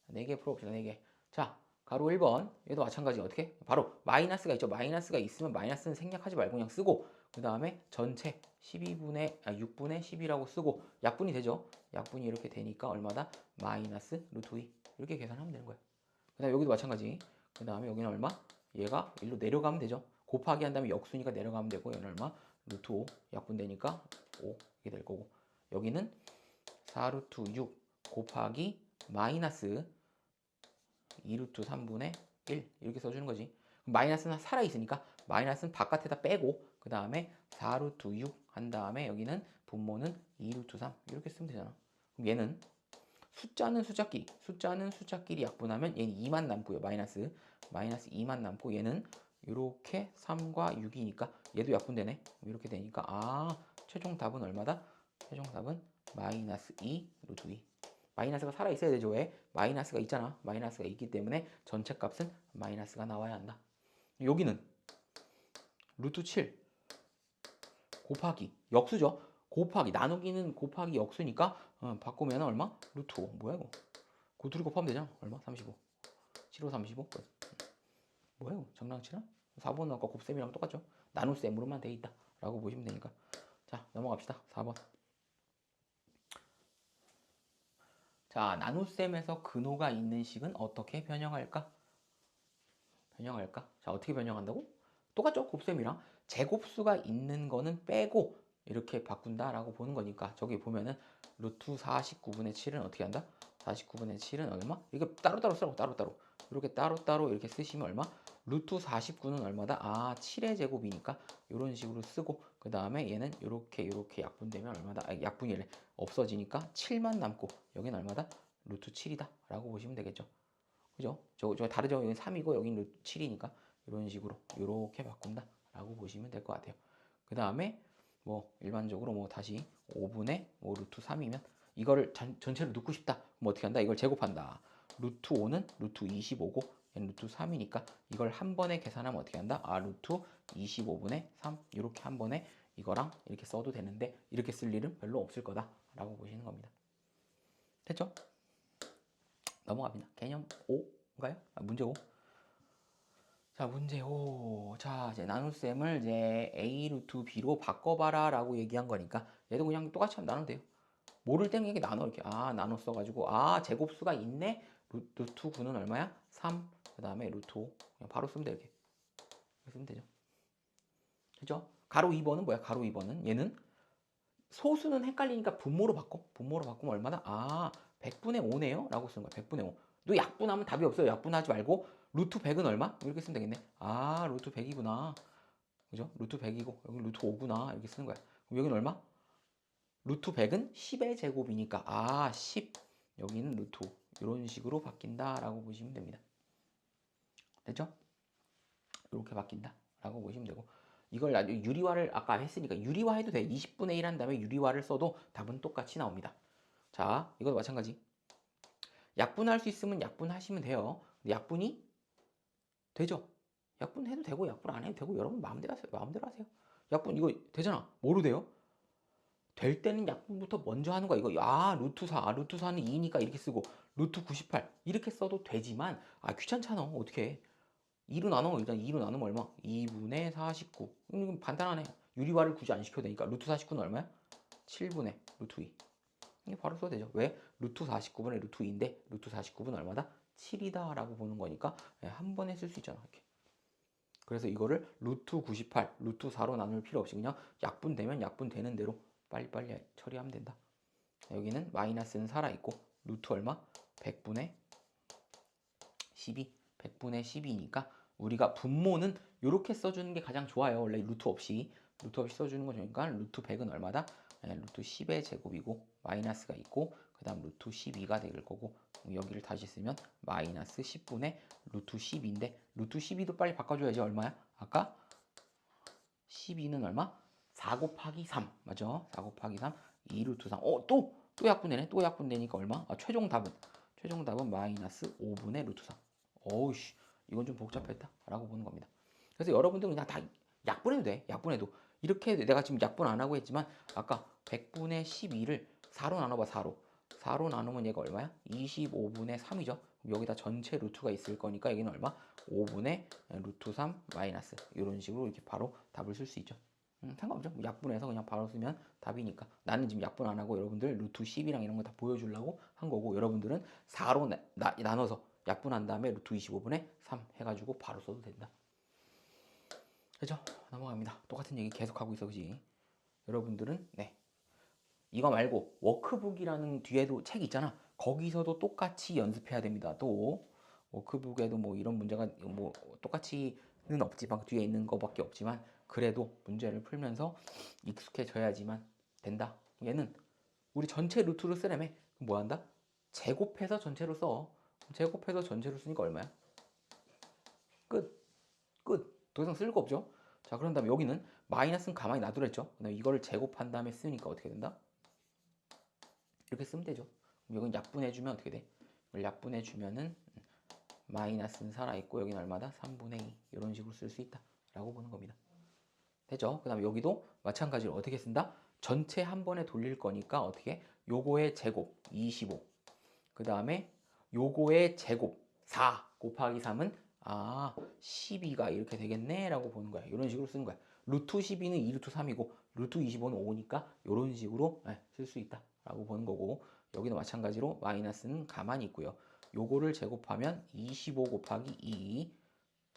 4개 풀어봅시다. 4개. 자, 가로 1번. 얘도 마찬가지. 어떻게? 바로 마이너스가 있죠. 마이너스가 있으면 마이너스는 생략하지 말고 그냥 쓰고 그 다음에 전체 6분의 10이라고 쓰고 약분이 되죠. 약분이 이렇게 되니까 얼마다? 마이너스 루트 2. 이렇게 계산하면 되는 거예요. 그 다음에 여기도 마찬가지. 그 다음에 여기는 얼마? 얘가 일로 내려가면 되죠. 곱하기 한 다음에 역수니까 내려가면 되고 얘는 얼마? 루트 5 약분되니까 5 이게 될 거고 여기는 4 루트 6 곱하기 마이너스 2 루트 3분의 1 이렇게 써주는 거지. 마이너스는 살아있으니까 마이너스는 바깥에다 빼고 그 다음에 4 루트 6 한 다음에 여기는 분모는 2 루트 3 이렇게 쓰면 되잖아. 그럼 얘는 숫자는 숫자끼리 약분하면 얘는 2만 남고요. 마이너스 2만 남고 얘는 이렇게 3과 6이니까 얘도 약분되네. 이렇게 되니까 최종 답은 얼마다? 최종 답은 마이너스 2 루트 2. 마이너스가 살아있어야 되죠. 왜? 마이너스가 있잖아. 마이너스가 있기 때문에 전체 값은 마이너스가 나와야 한다. 여기는 루트 7 곱하기 역수죠. 곱하기 나누기는 곱하기 역수니까 바꾸면 얼마? 루트 5. 뭐야 이거? 그 둘이 곱하면 되잖아. 얼마? 35. 7, 5, 35. 뭐야 이거? 장난치나? 4번 아까 곱셈이랑 똑같죠? 나눗셈으로만 돼 있다 라고 보시면 되니까. 자, 넘어갑시다. 4번. 자, 나눗셈에서 근호가 있는 식은 어떻게 변형할까? 자, 어떻게 변형한다고? 똑같죠? 곱셈이랑. 제곱수가 있는 거는 빼고 이렇게 바꾼다라고 보는 거니까 저기 보면은 루트 49분의 7은 어떻게 한다? 49분의 7은 얼마? 이거 따로따로 쓰라고 따로따로. 이렇게 따로따로 이렇게 쓰시면 얼마? 루트 49는 얼마다? 아, 7의 제곱이니까 이런 식으로 쓰고 그 다음에 얘는 이렇게 약분되면 얼마다? 아, 약분이 없어지니까 7만 남고 여기는 얼마다? 루트 7이다 라고 보시면 되겠죠. 그죠? 저 다르죠? 여기 3이고 여기는 루트 7이니까 이런 식으로 이렇게 바꾼다 라고 보시면 될 것 같아요. 그 다음에 뭐 일반적으로 뭐 다시 5분의 뭐 루트 3이면 이거를 전체로 넣고 싶다. 그럼 어떻게 한다? 이걸 제곱한다. 루트 5는 루트 25고 얘는 루트 3이니까 이걸 한 번에 계산하면 어떻게 한다? 아, 루트 25분의 3 이렇게 한 번에 이거랑 이렇게 써도 되는데 이렇게 쓸 일은 별로 없을 거다 라고 보시는 겁니다. 됐죠? 넘어갑니다. 개념 5인가요? 아, 문제 5. 자, 문제 5. 자, 이제 나눗셈을 이제 A 루트 B로 바꿔봐라 라고 얘기한 거니까 얘도 그냥 똑같이 하면 나누면 돼요. 모를 때는 이렇게 나눠 이렇게. 아, 나눠 써가지고 아, 제곱수가 있네. 루트 9는 얼마야? 3. 그 다음에 루트 5. 그냥 바로 쓰면 돼 이렇게. 이렇게 쓰면 되죠. 그죠? 가로 2번은 뭐야? 가로 2번은 얘는 소수는 헷갈리니까 분모로 바꿔. 분모로 바꾸면 얼마나? 아, 100분의 5네요? 라고 쓰는 거야. 100분의 5. 너 약분하면 답이 없어요. 약분하지 말고 루트 100은 얼마? 이렇게 쓰면 되겠네. 아, 루트 100이구나. 그죠? 루트 100이고 여기 루트 5구나. 이렇게 쓰는 거야. 그럼 여기는 얼마? 루트 100은 10의 제곱이니까 아, 10. 여기는 루트 5. 이런 식으로 바뀐다라고 보시면 됩니다. 됐죠? 이렇게 바뀐다라고 보시면 되고 이걸 아주 유리화를 아까 했으니까 유리화 해도 돼. 20분의 1 한 다음에 유리화를 써도 답은 똑같이 나옵니다. 자, 이것도 마찬가지. 약분할 수 있으면 약분하시면 돼요. 약분이 되죠? 약분해도 되고 약분 안 해도 되고 여러분 마음대로 하세요. 마음대로 하세요. 약분 이거 되잖아. 뭐로 돼요? 될 때는 약분부터 먼저 하는 거야. 이거 아, 루트 4. 아, 루트 4는 2니까 이렇게 쓰고 루트 98 이렇게 써도 되지만 아, 귀찮잖아. 어떻게 해. 2로 나눠. 일단 2로 나누면 얼마? 2분의 49. 이건 간단하네. 유리화를 굳이 안 시켜도 되니까 루트 49는 얼마야? 7분의 루트 2. 이게 바로 써도 되죠. 왜? 루트 49분의 루트 2인데 루트 49분 얼마다? 7이다 라고 보는 거니까 한 번에 쓸 수 있잖아. 이렇게. 그래서 이거를 루트 98, 루트 4로 나눌 필요 없이 그냥 약분되면 약분되는 대로 빨리빨리 처리하면 된다. 여기는 마이너스는 살아있고 루트 얼마? 100분의 12. 100분의 12니까 우리가 분모는 이렇게 써주는 게 가장 좋아요. 원래 루트 없이 써주는 거니까 루트 100은 얼마다? 루트 10의 제곱이고 마이너스가 있고 그 다음 루트 12가 될 거고 여기를 다시 쓰면 마이너스 10분의 루트 10인데 루트 12도 빨리 바꿔줘야지. 얼마야? 아까 12는 얼마? 4 곱하기 3 맞죠? 4 곱하기 3 2 루트 3. 또 약분되네. 또 약분되니까 얼마? 아, 최종 답은 마이너스 5분의 루트 3. 어우씨, 이건 좀 복잡했다 라고 보는 겁니다. 그래서 여러분들은 그냥 다 약분해도 돼. 약분해도 이렇게 해도 돼. 내가 지금 약분 안 하고 했지만 아까 100분의 12를 4로 나눠봐. 4로 나누면 얘가 얼마야? 25분의 3이죠. 여기다 전체 루트가 있을 거니까 여기는 얼마? 5분의 루트 3 마이너스 이런 식으로 이렇게 바로 답을 쓸 수 있죠. 상관없죠. 약분해서 그냥 바로 쓰면 답이니까. 나는 지금 약분 안 하고 여러분들 루트 10이랑 이런 거 다 보여주려고 한 거고 여러분들은 4로 나눠서 약분한 다음에 루트 25분의 3 해가지고 바로 써도 된다. 그죠? 넘어갑니다. 똑같은 얘기 계속 하고 있어, 그지? 여러분들은 네, 이거 말고 워크북이라는 뒤에도 책 있잖아. 거기서도 똑같이 연습해야 됩니다. 또 워크북에도 뭐 이런 문제가 뭐 똑같이는 없지만 뒤에 있는 거밖에 없지만 그래도 문제를 풀면서 익숙해져야지만 된다. 얘는 우리 전체 루트로 쓰려면 뭐 한다? 제곱해서 전체로 써. 제곱해서 전체로 쓰니까 얼마야? 끝. 더 이상 쓸 거 없죠? 자, 그런 다음에 여기는 마이너스는 가만히 놔두랬죠? 그다음에 이거를 제곱한 다음에 쓰니까 어떻게 된다? 이렇게 쓰면 되죠. 여기는 약분해주면 어떻게 돼? 이걸 약분해주면은 마이너스는 살아있고 여기는 얼마다? 3분의 2 이런 식으로 쓸 수 있다 라고 보는 겁니다. 됐죠? 그 다음에 여기도 마찬가지로 어떻게 쓴다? 전체 한 번에 돌릴 거니까 어떻게? 요거의 제곱 25. 그 다음에 요거의 제곱 4 곱하기 3은 아 12가 이렇게 되겠네 라고 보는 거야. 이런 식으로 쓰는 거야. 루트 12는 2루트 3이고 루트 25는 5니까 이런 식으로 쓸 수 있다 라고 보는 거고 여기도 마찬가지로 마이너스는 가만히 있고요. 요거를 제곱하면 25 곱하기 2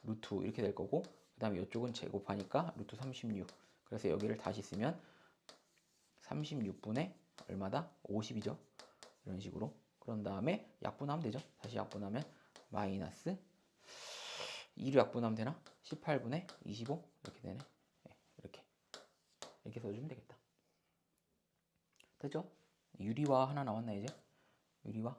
루트 이렇게 될 거고, 그 다음에 이쪽은 제곱하니까 루트 36. 그래서 여기를 다시 쓰면 36분의 얼마다? 50이죠. 이런 식으로. 그런 다음에 약분하면 되죠. 다시 약분하면 마이너스 2로 약분하면 되나? 18분의 25 이렇게 되네. 네, 이렇게 써주면 되겠다. 됐죠? 유리화 하나 나왔나 이제? 유리화?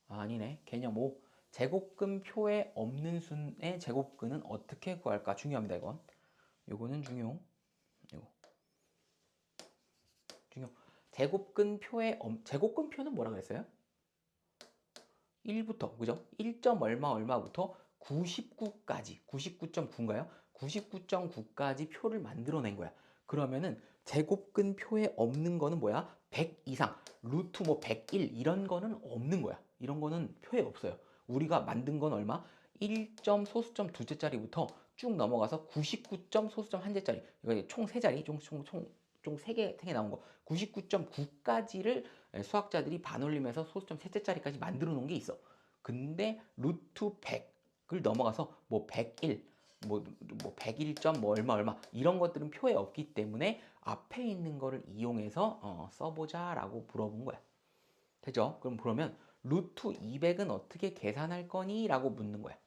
아, 아니네. 개념 5. 제곱근표에 없는 순의 제곱근은 어떻게 구할까? 중요합니다, 이건. 요거는 중요. 요거. 중요. 제곱근표는 뭐라 그랬어요? 1부터, 그죠? 1. 얼마 얼마부터 99까지, 99.9인가요? 99.9까지 표를 만들어낸 거야. 그러면은 제곱근표에 없는 거는 뭐야? 100 이상, 루트 뭐 101 이런 거는 없는 거야. 이런 거는 표에 없어요. 우리가 만든 건 얼마? 1점 소수점 두째짜리부터 쭉 넘어가서 99점 소수점 한째짜리. 이거 총 3자리, 총 3개 나온 거. 99.9까지를 수학자들이 반올림해서 소수점 셋째짜리까지 만들어 놓은 게 있어. 근데 루트 100을 넘어가서 뭐 101, 뭐 101점 뭐 얼마 이런 것들은 표에 없기 때문에 앞에 있는 거를 이용해서 써보자라고 물어본 거야. 되죠? 그러면 루트 200은 어떻게 계산할 거니? 라고 묻는 거야.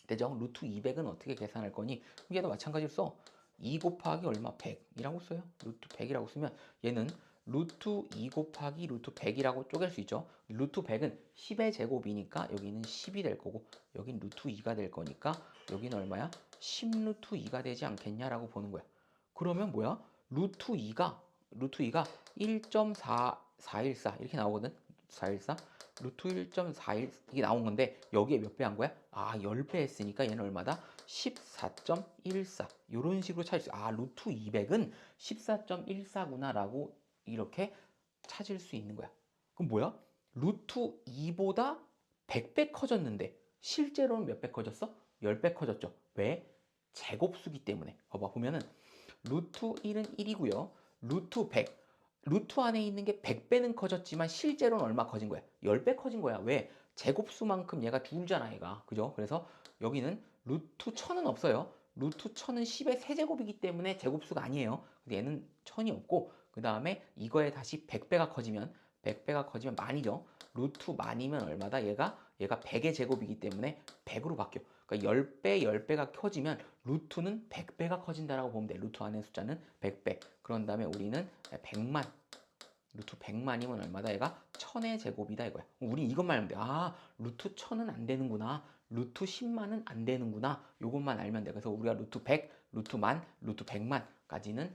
되죠? 루트 200은 어떻게 계산할 거니? 얘도 마찬가지로 써. 2 곱하기 얼마? 100이라고 써요. 루트 100이라고 쓰면 얘는 루트 2 곱하기 루트 100이라고 쪼갤 수 있죠. 루트 100은 10의 제곱이니까 여기는 10이 될 거고, 여긴 루트 2가 될 거니까 여기는 얼마야? 10 루트 2가 되지 않겠냐라고 보는 거야. 그러면 뭐야? 루트 2가 1.414 이렇게 나오거든. 414 루트 1.41 이게 나온 건데 여기에 몇 배 한 거야? 아, 10배 했으니까 얘는 얼마다? 14.14 이런 식으로 찾을 수 있어. 아, 루트 200은 14.14구나 라고 이렇게 찾을 수 있는 거야. 그럼 뭐야? 루트 2보다 100배 커졌는데 실제로는 몇 배 커졌어? 10배 커졌죠. 왜? 제곱수기 때문에. 봐봐, 보면은 루트 1은 1이고요. 루트 100. 루트 안에 있는 게 100배는 커졌지만 실제로는 얼마 커진 거야? 10배 커진 거야. 왜? 제곱수만큼 얘가 줄잖아, 얘가. 그죠? 그래서 여기는 루트 1000은 없어요. 루트 1000은 10의 세제곱이기 때문에 제곱수가 아니에요. 근데 얘는 1000이 없고, 그 다음에 이거에 다시 100배가 커지면 만이죠. 루트 만이면 얼마다? 얘가 100의 제곱이기 때문에 100으로 바뀌어. 그러니까 10배가 커지면 루트는 100배가 커진다라고 보면 돼. 루트 안의 숫자는 100배. 그런 다음에 우리는 100만. 루트 100만이면 얼마다? 얘가 1000의 제곱이다 이거야. 우리 이것만 알면 돼. 아, 루트 1000은 안 되는구나. 루트 10만은 안 되는구나. 요것만 알면 돼. 그래서 우리가 루트 100, 루트 만, 루트 100만까지는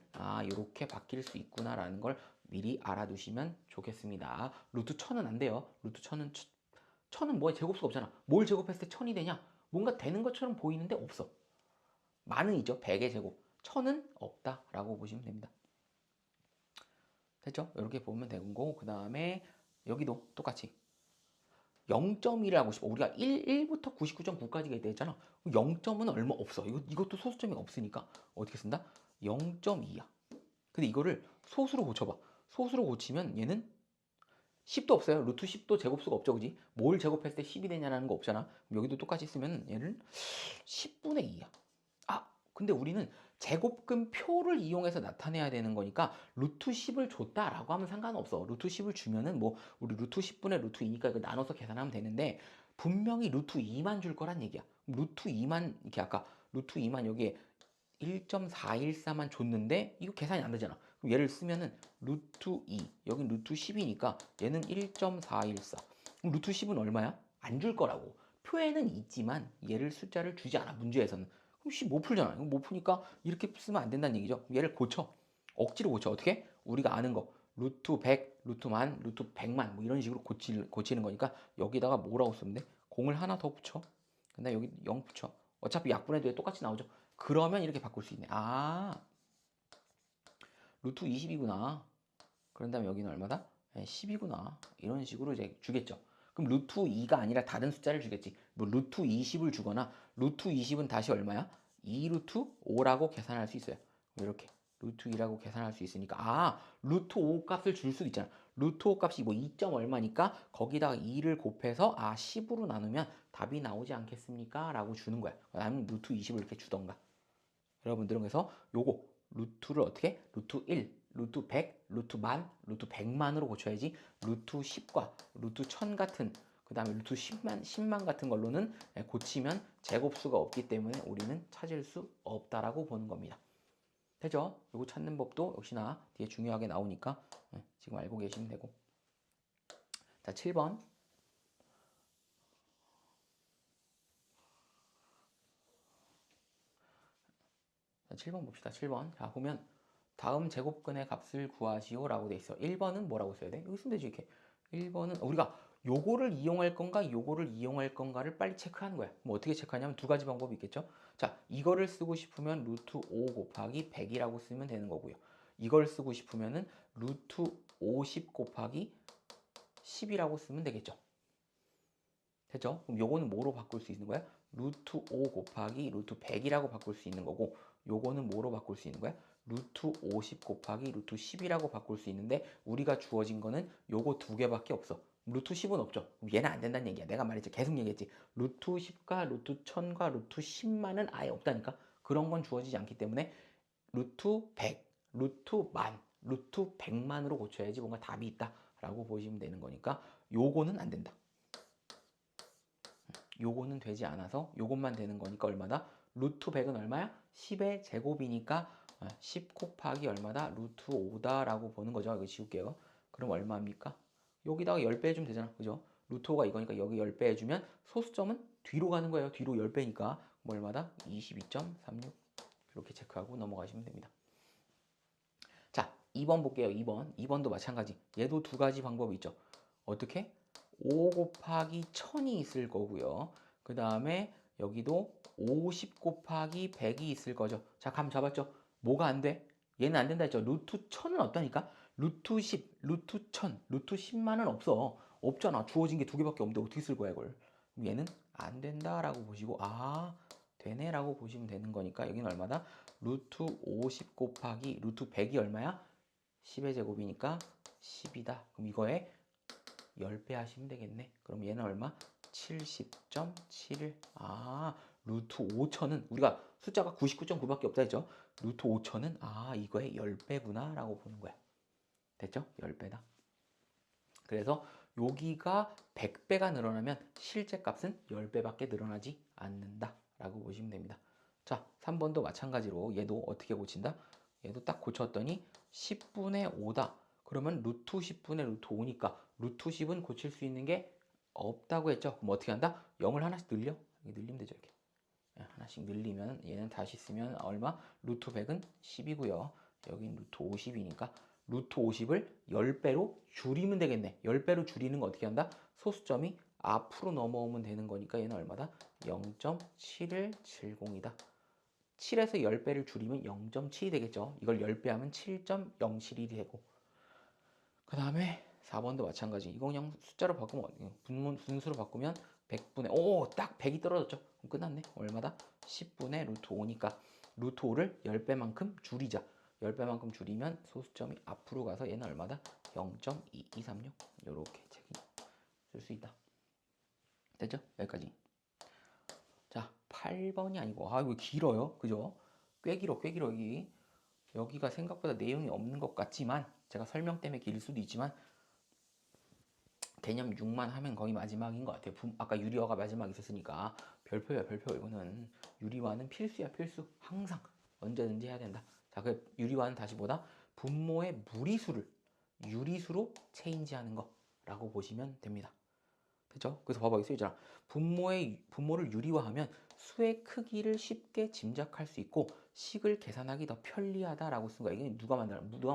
요렇게 바뀔 수 있구나라는 걸 미리 알아두시면 좋겠습니다. 루트 1000은 안 돼요. 루트 1000은 뭐에 제곱수가 없잖아. 뭘 제곱했을 때 1000이 되냐? 뭔가 되는 것처럼 보이는데 없어. 만은 있죠. 100의 제곱. 1000은 없다라고 보시면 됩니다. 됐죠? 이렇게 보면 되는 거고, 그 다음에 여기도 똑같이 0.1을 하고 싶어. 우리가 1부터 99.9까지가 되잖아. 0점은 얼마 없어. 이것도 소수점이 없으니까 어떻게 쓴다? 0.2야. 근데 이거를 소수로 고쳐봐. 소수로 고치면 얘는 10도 없어요. 루트 10도 제곱수가 없죠, 그지? 뭘 제곱했을 때 10이 되냐라는 거 없잖아. 그럼 여기도 똑같이 쓰면 얘는 10분의 2야. 아, 근데 우리는 제곱근 표를 이용해서 나타내야 되는 거니까 루트 10을 줬다라고 하면 상관없어. 루트 10을 주면은 뭐 우리 루트 10분의 루트 2니까 이거 나눠서 계산하면 되는데 분명히 루트 2만 줄 거란 얘기야. 루트 2만 이렇게 아까 루트 2만 여기에 1.414만 줬는데 이거 계산이 안 되잖아. 그럼 얘를 쓰면은 루트 2 여긴 루트 10이니까 얘는 1.414. 그럼 루트 10은 얼마야? 안 줄 거라고. 표에는 있지만 얘를 숫자를 주지 않아, 문제에서는. 그럼 못 풀잖아. 못 푸니까 이렇게 쓰면 안 된다는 얘기죠. 얘를 고쳐. 억지로 고쳐. 어떻게? 우리가 아는 거. 루트 100, 루트 만, 루트 100만 뭐 이런 식으로 고치는 거니까 여기다가 뭐라고 쓰면 돼? 공을 하나 더 붙여. 근데 여기 0 붙여. 어차피 약분해도 똑같이 나오죠. 그러면 이렇게 바꿀 수 있네. 아, 루트 20이구나. 그런 다음에 여기는 얼마다? 10이구나. 이런 식으로 이제 주겠죠. 그럼 루트 2가 아니라 다른 숫자를 주겠지. 뭐 루트 20을 주거나 루트 20은 다시 얼마야? 2 루트 5라고 계산할 수 있어요. 이렇게. 루트 2라고 계산할 수 있으니까 루트 5 값을 줄 수도 있잖아. 루트 5 값이 뭐 2점 얼마니까 거기다가 2를 곱해서 10으로 나누면 답이 나오지 않겠습니까? 라고 주는 거야. 아니면 루트 20을 이렇게 주던가. 여러분들은 그래서 요거 루트를 어떻게? 루트 1, 루트 100, 루트 만, 루트 100만으로 고쳐야지 루트 10과 루트 1000 같은 그 다음에 루트 10만 같은 걸로는 고치면 제곱수가 없기 때문에 우리는 찾을 수 없다라고 보는 겁니다. 되죠? 요거 찾는 법도 역시나 뒤에 중요하게 나오니까 지금 알고 계시면 되고. 자, 7번. 자, 7번 봅시다. 7번. 자, 보면 다음 제곱근의 값을 구하시오 라고 돼 있어. 1번은 뭐라고 써야 돼? 여기 쓰면 되지 이렇게. 1번은 우리가 요거를 이용할 건가 요거를 이용할 건가를 빨리 체크하는 거야. 뭐 어떻게 체크하냐면 두 가지 방법이 있겠죠. 자, 이거를 쓰고 싶으면 루트 5 곱하기 100이라고 쓰면 되는 거고요. 이걸 쓰고 싶으면은 루트 50 곱하기 10이라고 쓰면 되겠죠. 됐죠? 그럼 요거는 뭐로 바꿀 수 있는 거야? 루트 5 곱하기 루트 100이라고 바꿀 수 있는 거고, 요거는 뭐로 바꿀 수 있는 거야? 루트 50 곱하기 루트 10이라고 바꿀 수 있는데 우리가 주어진 거는 요거 두 개밖에 없어. 루트 10은 없죠. 얘는 안 된다는 얘기야. 내가 말했지. 계속 얘기했지. 루트 10과 루트 1000과 루트 10만은 아예 없다니까. 그런 건 주어지지 않기 때문에 루트 100, 루트 만, 루트 100만으로 고쳐야지 뭔가 답이 있다라고 보시면 되는 거니까 요거는 안 된다. 요거는 되지 않아서 요것만 되는 거니까 얼마다? 루트 100은 얼마야? 10의 제곱이니까 10 곱하기 얼마다? 루트 5다 라고 보는 거죠. 이거 지울게요. 그럼 얼마입니까? 여기다가 10배 해주면 되잖아. 그죠? 루트 5가 이거니까 여기 10배 해주면 소수점은 뒤로 가는 거예요. 뒤로 10배니까 뭐 얼마다? 22.36 이렇게 체크하고 넘어가시면 됩니다. 자, 2번 볼게요. 2번. 2번도 마찬가지. 얘도 두 가지 방법이 있죠. 어떻게? 5 곱하기 1000이 있을 거고요. 그 다음에 여기도 50 곱하기 100이 있을 거죠. 자, 감 잡았죠? 뭐가 안 돼? 얘는 안 된다 했죠. 루트 1000은 없다니까? 루트 10, 루트 1000, 루트 10만은 없어. 없잖아. 주어진 게 두 개밖에 없는데 어떻게 쓸 거야, 이걸? 그럼 얘는 안 된다라고 보시고, 되네라고 보시면 되는 거니까 여기는 얼마다? 루트 50 곱하기 루트 100이 얼마야? 10의 제곱이니까 10이다. 그럼 이거에 10배 하시면 되겠네. 그럼 얘는 얼마? 70.71. 루트 5천은 우리가 숫자가 99.9밖에 없다 했죠. 루트 5천은 이거의 10배구나 라고 보는 거야. 됐죠? 10배다. 그래서 여기가 100배가 늘어나면 실제 값은 10배밖에 늘어나지 않는다 라고 보시면 됩니다. 자, 3번도 마찬가지로 얘도 어떻게 고친다? 얘도 딱 고쳤더니 10분의 5다. 그러면 루트 10분의 루트 5니까 루트 10은 고칠 수 있는 게 없다고 했죠. 그럼 어떻게 한다? 0을 하나씩 늘려. 이렇게 늘리면 되죠. 이렇게. 하나씩 늘리면 얘는 다시 쓰면 얼마? 루트 100은 10이고요. 여긴 루트 50이니까 루트 50을 10배로 줄이면 되겠네. 10배로 줄이는 거 어떻게 한다? 소수점이 앞으로 넘어오면 되는 거니까 얘는 얼마다? 0.7170이다. 7에서 10배를 줄이면 0.7이 되겠죠. 이걸 10배 하면 7.071이 되고, 그 다음에 4번도 마찬가지. 이거 그냥 숫자로 바꾸면 분수로 바꾸면 100분의 딱 100이 떨어졌죠. 그럼 끝났네. 얼마다? 10분의 루트 5니까 루트 5를 10배만큼 줄이자. 10배만큼 줄이면 소수점이 앞으로 가서 얘는 얼마다? 0.2236 이렇게 쓸 수 있다. 됐죠? 여기까지. 자, 8번이 아니고 이거 길어요. 그죠? 꽤 길어 여기가 생각보다 내용이 없는 것 같지만 제가 설명 때문에 길 수도 있지만 개념 6만 하면 거의 마지막인 것 같아요. 아까 유리화가 마지막 있었으니까 별표야 별표. 이거는 유리화는 필수야 필수. 항상 언제든지 해야 된다. 자, 그 유리화는 다시 보다 분모의 무리수를 유리수로 체인지하는 거라고 보시면 됩니다. 됐죠? 그래서 봐봐, 여기 써있잖아. 분모를 유리화하면 수의 크기를 쉽게 짐작할 수 있고 식을 계산하기 더 편리하다라고 쓴 거야. 이게 누가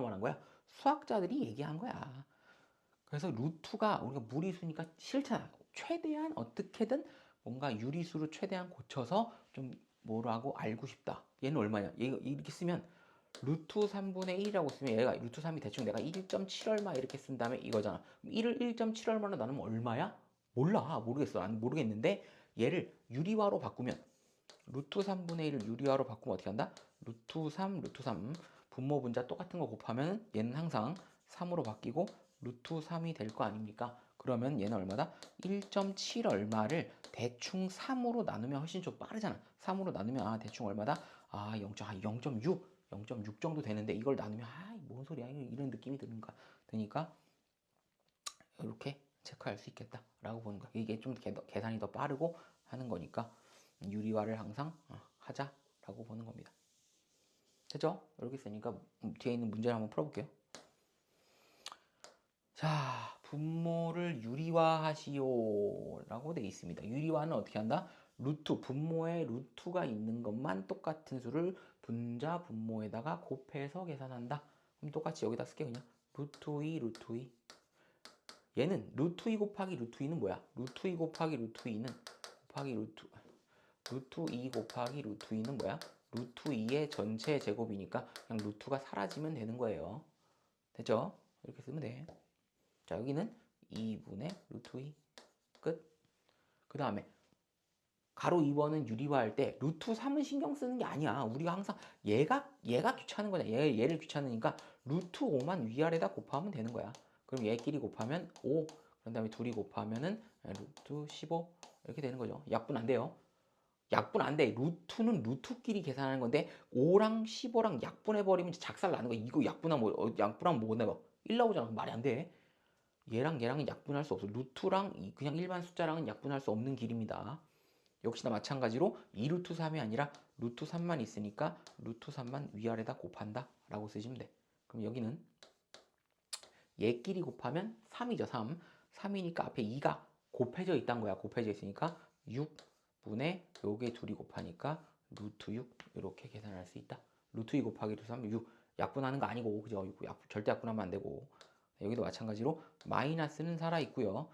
말한 거야? 수학자들이 얘기한 거야. 그래서 루트가 우리가 무리수니까 싫잖아. 최대한 어떻게든 뭔가 유리수로 최대한 고쳐서 좀 뭐라고 알고 싶다. 얘는 얼마냐? 얘가 이렇게 쓰면 루트 3분의 1이라고 쓰면 얘가 루트 3이 대충 내가 1.7 얼마 이렇게 쓴 다음에 이거잖아. 1을 1.7 얼마로 나누면 얼마야? 몰라. 모르겠어. 난 모르겠는데 얘를 유리화로 바꾸면 루트 3분의 1을 유리화로 바꾸면 어떻게 한다? 루트 3 분모 분자 똑같은 거 곱하면 얘는 항상 3으로 바뀌고 루트 3이 될 거 아닙니까? 그러면 얘는 얼마다? 1.7 얼마를 대충 3으로 나누면 훨씬 좀 빠르잖아. 3으로 나누면 대충 얼마다? 0.6 정도 되는데 이걸 나누면 뭔 소리야 이런 느낌이 드니까 이렇게 체크할 수 있겠다라고 보는 거야. 이게 좀 계산이 더 빠르고 하는 거니까 유리화를 항상 하자라고 보는 겁니다. 됐죠? 이렇게 쓰니까 뒤에 있는 문제를 한번 풀어볼게요. 자, 분모를 유리화하시오 라고 되어 있습니다. 유리화는 어떻게 한다? 분모에 루트가 있는 것만 똑같은 수를 분자 분모에다가 곱해서 계산한다. 그럼 똑같이 여기다 쓸게 그냥 루트 2 루트 2. 얘는 루트 2 곱하기 루트 2는 뭐야? 루트 2 곱하기 루트 2는 루트 2 곱하기 루트 2는 뭐야? 루트 2의 전체 제곱이니까 그냥 루트가 사라지면 되는 거예요. 됐죠? 이렇게 쓰면 돼. 자, 여기는 2분의 루트 2 끝. 그 다음에 가로 2번은 유리화할 때 루트 3은 신경 쓰는 게 아니야. 우리가 항상 얘가 귀찮은 거냐. 얘를 귀찮으니까 루트 5만 위아래다 곱하면 되는 거야. 그럼 얘끼리 곱하면 5. 그런 다음에 둘이 곱하면은 루트 15 이렇게 되는 거죠. 약분 안 돼요. 약분 안 돼. 루트는 루트끼리 계산하는 건데 5랑 15랑 약분해버리면 작살 나는 거야. 이거 약분하면 뭐 내봐. 1 나오잖아. 말이 안 돼. 얘랑은 약분할 수 없어. 루트랑 그냥 일반 숫자랑은 약분할 수 없는 길입니다. 역시나 마찬가지로 2루트 3이 아니라 루트 3만 있으니까 루트 3만 위아래다 곱한다 라고 쓰시면 돼. 그럼 여기는 얘끼리 곱하면 3이죠. 3이니까 앞에 2가 곱해져 있단 거야. 곱해져 있으니까 6분의 요게 둘이 곱하니까 루트 6 이렇게 계산할 수 있다. 루트 2 곱하기 루트 3 6 약분하는 거 아니고 그죠? 절대 약분하면 안 되고 여기도 마찬가지로 마이너스는 살아 있고요.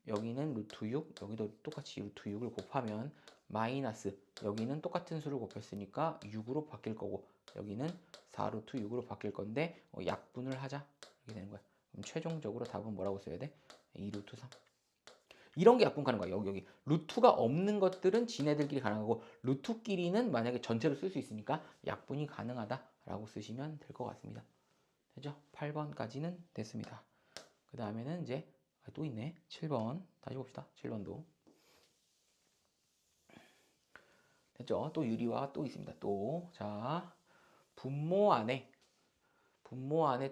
여기는 루트 6, 여기도 똑같이 루트 6을 곱하면 마이너스, 여기는 똑같은 수를 곱했으니까 6으로 바뀔 거고 여기는 4루트 6으로 바뀔 건데 약분을 하자 이렇게 되는 거야. 그럼 최종적으로 답은 뭐라고 써야 돼? 2루트 3. 이런 게 약분 가는 거야. 여기 루트가 없는 것들은 지네들끼리 가능하고 루트끼리는 만약에 전체로 쓸 수 있으니까 약분이 가능하다라고 쓰시면 될 것 같습니다. 되죠? 8번까지는 됐습니다. 그 다음에는 이제 또 있네. 7번 다시 봅시다. 7번도 됐죠? 또 유리화가 또 있습니다. 자, 분모 안에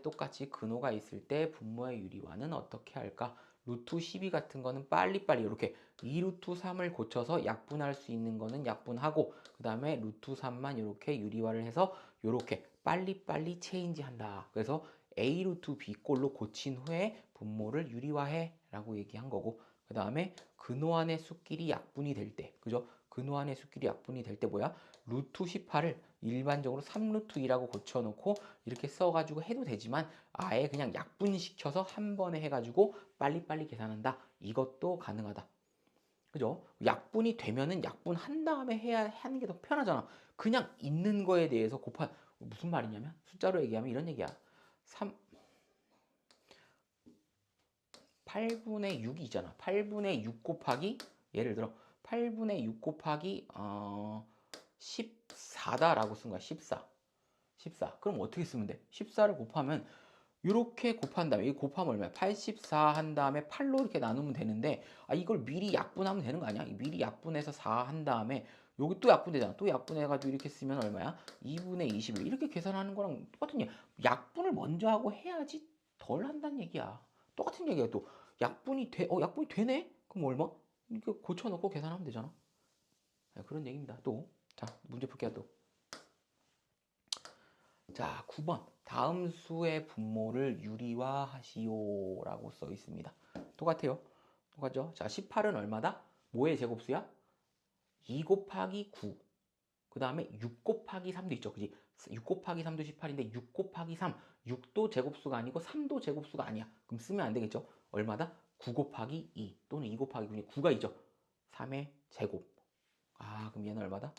똑같이 근호가 있을 때 분모의 유리화는 어떻게 할까? 루트 12 같은 거는 빨리빨리 이렇게 2루트 3을 고쳐서 약분할 수 있는 거는 약분하고 그 다음에 루트 3만 이렇게 유리화를 해서 이렇게 빨리빨리 체인지 한다. 그래서 A 루트 B 꼴로 고친 후에 분모를 유리화해 라고 얘기한 거고 그 다음에 근호 안의 수끼리 약분이 될 때 그죠? 근호 안의 수끼리 약분이 될 때 뭐야? 루트 18을 일반적으로 3루트 2라고 고쳐놓고 이렇게 써가지고 해도 되지만 아예 그냥 약분시켜서 한 번에 해가지고 빨리빨리 계산한다. 이것도 가능하다. 그죠? 약분이 되면은 약분한 다음에 해야 하는 게 더 편하잖아. 그냥 있는 거에 대해서 무슨 말이냐면 숫자로 얘기하면 이런 얘기야. 8분의 6이 있잖아. 8분의 6 곱하기 예를 들어 8분의 6 곱하기 14다라고 쓴 거야. 14. 그럼 어떻게 쓰면 돼? 14를 곱하면 이렇게 곱한 다음에 이 곱하면 얼마야? 84 한 다음에 8로 이렇게 나누면 되는데 이걸 미리 약분하면 되는 거 아니야? 미리 약분해서 4 한 다음에 여기 또 약분되잖아. 또 약분해가지고 이렇게 쓰면 얼마야? 2분의 21 이렇게 계산하는 거랑 똑같은 얘기야. 약분을 먼저 하고 해야지 덜 한다는 얘기야. 똑같은 얘기야. 또 약분이 되네? 그럼 얼마? 이렇게 고쳐놓고 계산하면 되잖아. 그런 얘기입니다. 자, 문제 풀게요. 자, 9번. 다음 수의 분모를 유리화하시오 라고 써 있습니다. 똑같아요. 똑같죠? 자, 18은 얼마다? 뭐의 제곱수야? 2 곱하기 9. 그 다음에 6 곱하기 3도 있죠. 그지? 6 곱하기 3도 18인데 6 곱하기 3. 6도 제곱수가 아니고 3도 제곱수가 아니야. 그럼 쓰면 안 되겠죠? 얼마다? 9 곱하기 2 또는 2 곱하기 9에 9가 있죠. 3의 제곱. 그럼 얘는 얼마다?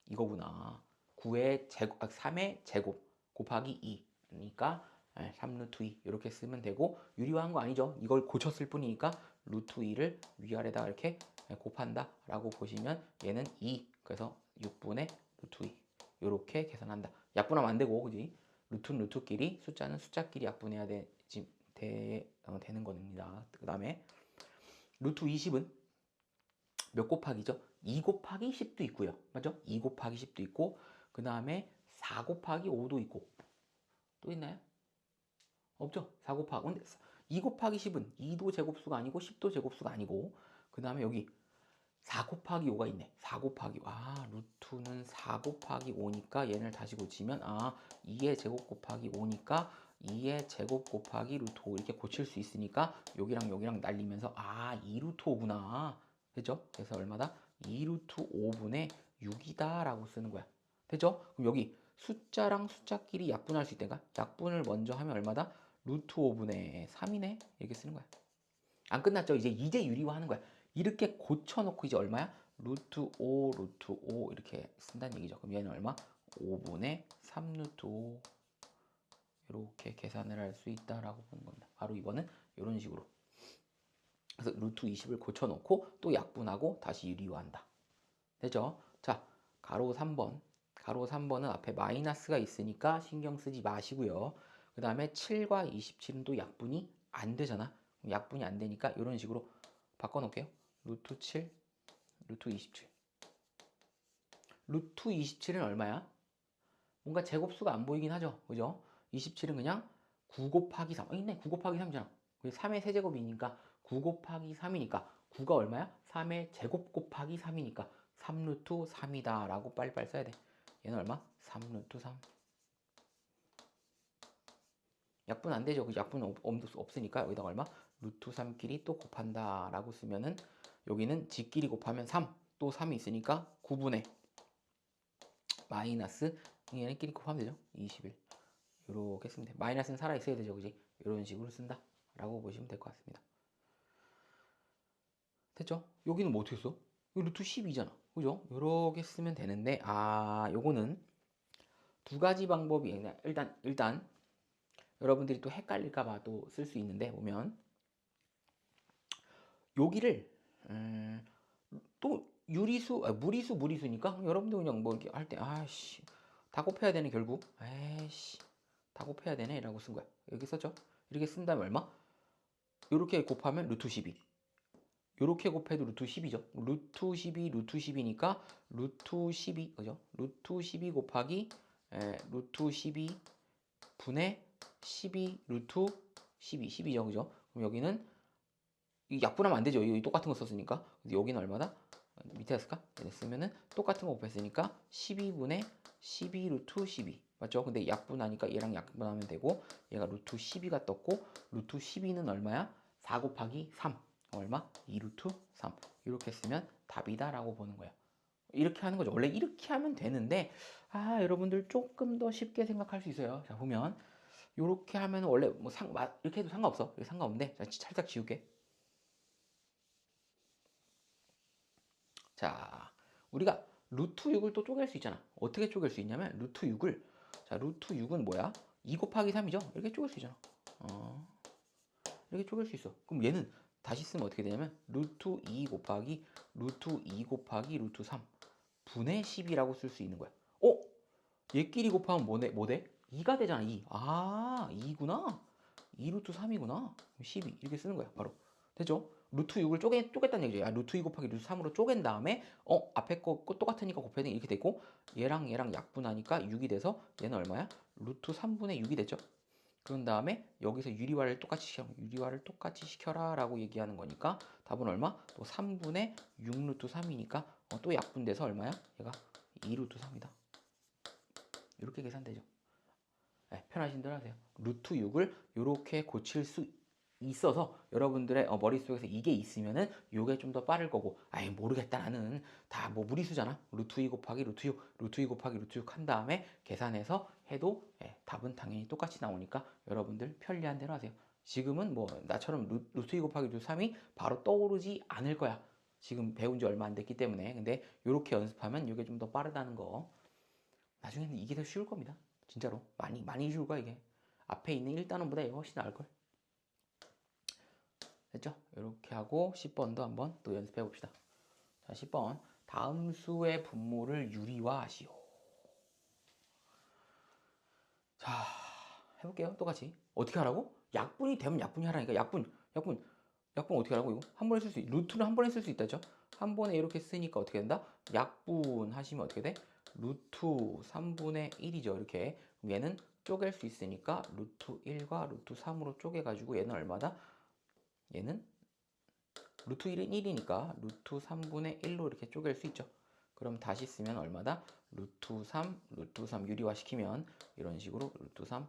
이거구나. 3의 제곱 곱하기 2. 그러니까 3루트 2 이렇게 쓰면 되고 유리화한 거 아니죠. 이걸 고쳤을 뿐이니까 루트 2를 위아래다 이렇게 곱한다 라고 보시면 얘는 2. 그래서 6분의 루트 2 이렇게 계산한다. 약분하면 안 되고, 그지? 루트는 루트끼리, 숫자는 숫자끼리 약분해야 되는 겁니다. 그 다음에 루트 20은 몇 곱하기죠? 2 곱하기 10도 있고요. 맞죠? 2 곱하기 10도 있고, 그 다음에 4 곱하기 5도 있고, 또 있나요? 없죠? 4 곱하기, 근데 2 곱하기 10은 2도 제곱수가 아니고 10도 제곱수가 아니고, 그 다음에 여기 4 곱하기 5가 있네. 4 곱하기 5. 루트는 4 곱하기 5니까 얘를 다시 고치면 2의 제곱 곱하기 5니까 2의 제곱 곱하기 루트 5 이렇게 고칠 수 있으니까 여기랑 여기랑 날리면서 2 루트 5구나. 됐죠? 그래서 얼마다? 2 루트 5분의 6이다 라고 쓰는 거야. 됐죠? 그럼 여기 숫자랑 숫자끼리 약분할 수 있다니까? 약분을 먼저 하면 얼마다? 루트 5분의 3이네? 이렇게 쓰는 거야. 안 끝났죠? 이제 유리화하는 거야. 이렇게 고쳐놓고 이제 얼마야? 루트 5, 루트 5 이렇게 쓴다는 얘기죠. 그럼 얘는 얼마? 5분의 3 루트 5 이렇게 계산을 할 수 있다라고 보는 겁니다. 바로 이거는 이런 식으로. 그래서 루트 20을 고쳐놓고 또 약분하고 다시 유리화한다. 되죠? 자, 가로 3번. 가로 3번은 앞에 마이너스가 있으니까 신경 쓰지 마시고요. 그 다음에 7과 27은 또 약분이 안 되잖아. 약분이 안 되니까 이런 식으로 바꿔놓을게요. 루트 7, 루트 27. 루트 27은 얼마야? 뭔가 제곱수가 안 보이긴 하죠. 그죠? 27은 그냥 9 곱하기 3. 있네. 9 곱하기 3이잖아. 3의 세제곱이니까 9 곱하기 3이니까 9가 얼마야? 3의 제곱 곱하기 3이니까 3 루트 3이다 라고 빨리빨리 써야 돼. 얘는 얼마? 3 루트 3. 약분 안 되죠. 그 약분 없으니까 여기다가 얼마? 루트 3끼리 또 곱한다 라고 쓰면은 여기는 지끼리 곱하면 3. 또 3이 있으니까 9분의 마이너스 얘네끼리 곱하면 되죠. 21. 이렇게 쓰면 돼. 마이너스는 살아있어야 되죠. 그지? 이런 식으로 쓴다 라고 보시면 될 것 같습니다. 됐죠? 여기는 뭐 어떻게 써? 이거 루트 12잖아. 그죠? 이렇게 쓰면 되는데 요거는 두 가지 방법이 일단 여러분들이 또 헷갈릴까봐 또 쓸 수 있는데 보면 여기를 또 무리수니까 여러분들 그냥 뭐 이렇게 할 때 다 곱해야 되네 결국. 다 곱해야 되네 라고 쓴 거야. 여기 썼죠? 이렇게 쓴 다음에 얼마? 이렇게 곱하면 루트 12. 이렇게 곱해도 루트 10이죠. 루트 12, 루트 10이니까 루트 12, 그죠? 루트 12 곱하기 루트 12 분의 12 루트 12죠. 그죠? 그럼 여기는 약분하면 안 되죠. 여기 똑같은 거 썼으니까. 여기는 얼마다? 밑에 했을까? 쓰면은 똑같은 거 곱했으니까 12분의 12 루트 12. 맞죠? 근데 약분하니까 얘랑 약분하면 되고 얘가 루트 12가 떴고 루트 12는 얼마야? 4 곱하기 3. 얼마? 2 루트 3. 이렇게 쓰면 답이다 라고 보는 거예요. 이렇게 하는 거죠. 원래 이렇게 하면 되는데 여러분들 조금 더 쉽게 생각할 수 있어요. 자, 보면 이렇게 하면 원래 뭐 이렇게 해도 상관없어. 상관없는데 자, 살짝 지울게. 자, 우리가 루트 6을 또 쪼갤 수 있잖아. 어떻게 쪼갤 수 있냐면 루트 6을 루트 6은 뭐야? 2 곱하기 3이죠? 이렇게 쪼갤 수 있잖아. 이렇게 쪼갤 수 있어. 그럼 얘는 다시 쓰면 어떻게 되냐면 루트 2 곱하기 루트 2 곱하기 루트 3 분의 10이라고 쓸 수 있는 거야. 얘끼리 곱하면 뭐 돼? 2가 되잖아. 2. 2구나. 2 루트 3이구나. 12 이렇게 쓰는 거야. 바로. 됐죠? 루트 6을 쪼갰다는 얘기죠. 루트 2 곱하기 루트 3으로 쪼갠 다음에 앞에 거 똑같으니까 곱해야 돼. 이렇게 되고 얘랑 약분하니까 6이 돼서 얘는 얼마야? 루트 3분의 6이 되죠. 그런 다음에 여기서 유리화를 똑같이 시켜라 라고 얘기하는 거니까 답은 얼마? 또 3분의 6 루트 3이니까 또 약분돼서 얼마야? 얘가 2 루트 3이다. 이렇게 계산되죠. 편하신 대로 하세요. 루트 6을 이렇게 고칠 수 있어서 여러분들의 머릿속에서 이게 있으면은 이게 좀 더 빠를 거고 모르겠다 나는 다 뭐 무리수잖아. 루트 2 곱하기 루트 6 루트 2 곱하기 루트 6 한 다음에 계산해서 해도 답은 당연히 똑같이 나오니까 여러분들 편리한 대로 하세요. 지금은 뭐 나처럼 루트 2 곱하기 루트 3이 바로 떠오르지 않을 거야. 지금 배운 지 얼마 안 됐기 때문에. 근데 이렇게 연습하면 이게 좀 더 빠르다는 거. 나중에는 이게 더 쉬울 겁니다. 진짜로 많이 쉬울 거야 이게. 앞에 있는 1단원보다 이거 훨씬 나을 걸. 됐죠? 이렇게 하고 10번도 한번 또 연습해 봅시다. 자, 10번. 다음 수의 분모를 유리화하시오. 자, 해볼게요. 똑같이. 어떻게 하라고? 약분이 되면 약분이 하라니까. 약분 어떻게 하라고, 이거? 한 번에 쓸 수, 루트를 한 번에 쓸 수 있다죠? 한 번에 이렇게 쓰니까 어떻게 된다? 약분 하시면 어떻게 돼? 루트 3분의 1이죠. 이렇게. 그럼 얘는 쪼갤 수 있으니까 루트 1과 루트 3으로 쪼개가지고 얘는 얼마다? 얘는 루트 1은 1이니까 루트 3분의 1로 이렇게 쪼갤 수 있죠. 그럼 다시 쓰면 얼마다? 루트 3 유리화 시키면 이런 식으로 루트 3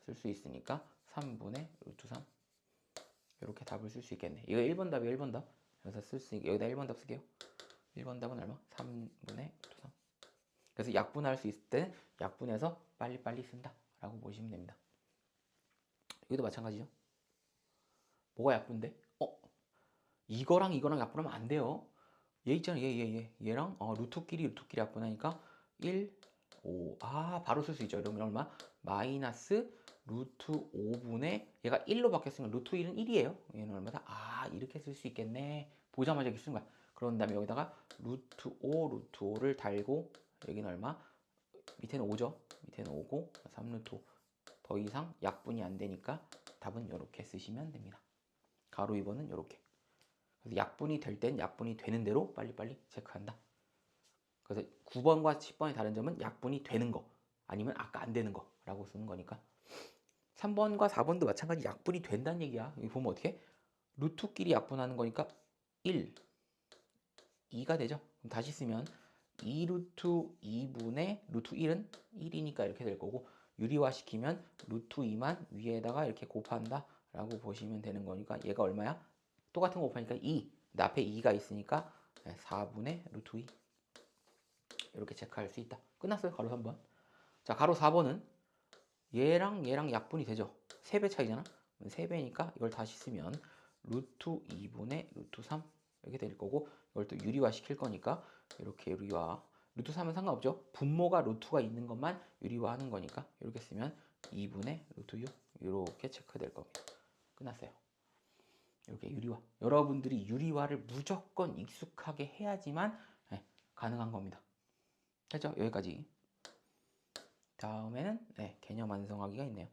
쓸 수 있으니까 3분의 루트 3 이렇게 답을 쓸 수 있겠네. 이거 1번 답이에요. 1번 답. 그래서 쓸 수 있게 여기다 1번 답 쓸게요. 1번 답은 얼마? 3분의 루트 3. 그래서 약분할 수 있을 때는 약분해서 빨리빨리 쓴다 라고 보시면 됩니다. 여기도 마찬가지죠. 뭐가 약분돼? 이거랑 이거랑 약분하면 안 돼요. 얘 있잖아. 얘랑 루트끼리 약분하니까 1, 5. 아, 바로 쓸 수 있죠. 이러면 얼마? 마이너스 루트 5분의 얘가 1로 바뀌었으면 루트 1은 1이에요. 얘는 얼마다? 아, 이렇게 쓸 수 있겠네. 보자마자 이렇게 쓴 거야. 그런 다음에 여기다가 루트 5를 달고 여기는 얼마? 밑에는 5죠. 밑에는 5고 3루트 5. 더 이상 약분이 안 되니까 답은 이렇게 쓰시면 됩니다. 가로 2번은 이렇게. 그래서 약분이 될 땐 약분이 되는 대로 빨리빨리 체크한다. 그래서 9번과 10번의 다른 점은 약분이 되는 거 아니면 아까 안 되는 거라고 쓰는 거니까. 3번과 4번도 마찬가지 약분이 된다는 얘기야. 여기 보면 어떻게? 루트끼리 약분하는 거니까 1, 2가 되죠. 그럼 다시 쓰면 2루트 2분의 루트 1은 1이니까 이렇게 될 거고, 유리화 시키면 루트 2만 위에다가 이렇게 곱한다 라고 보시면 되는 거니까 얘가 얼마야? 똑같은 거 곱하니까 2. 근데 앞에 2가 있으니까 4분의 루트 2 이렇게 체크할 수 있다. 끝났어요. 가로 3번. 자, 가로 4번은 얘랑 약분이 되죠. 3배 차이잖아. 3배니까 이걸 다시 쓰면 루트 2분의 루트 3 이렇게 될 거고, 이걸 또 유리화 시킬 거니까 이렇게 유리화. 루트 3은 상관없죠. 분모가 루트가 있는 것만 유리화하는 거니까 이렇게 쓰면 2분의 루트 6 이렇게 체크될 겁니다. 끝났어요. 이렇게 유리화. 여러분들이 유리화를 무조건 익숙하게 해야지만 가능한 겁니다. 됐죠? 여기까지. 다음에는 개념 완성하기가 있네요.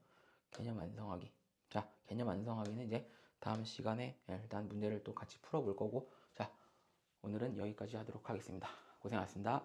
개념 완성하기. 자, 개념 완성하기는 이제 다음 시간에 일단 문제를 또 같이 풀어볼 거고, 자, 오늘은 여기까지 하도록 하겠습니다. 고생하셨습니다.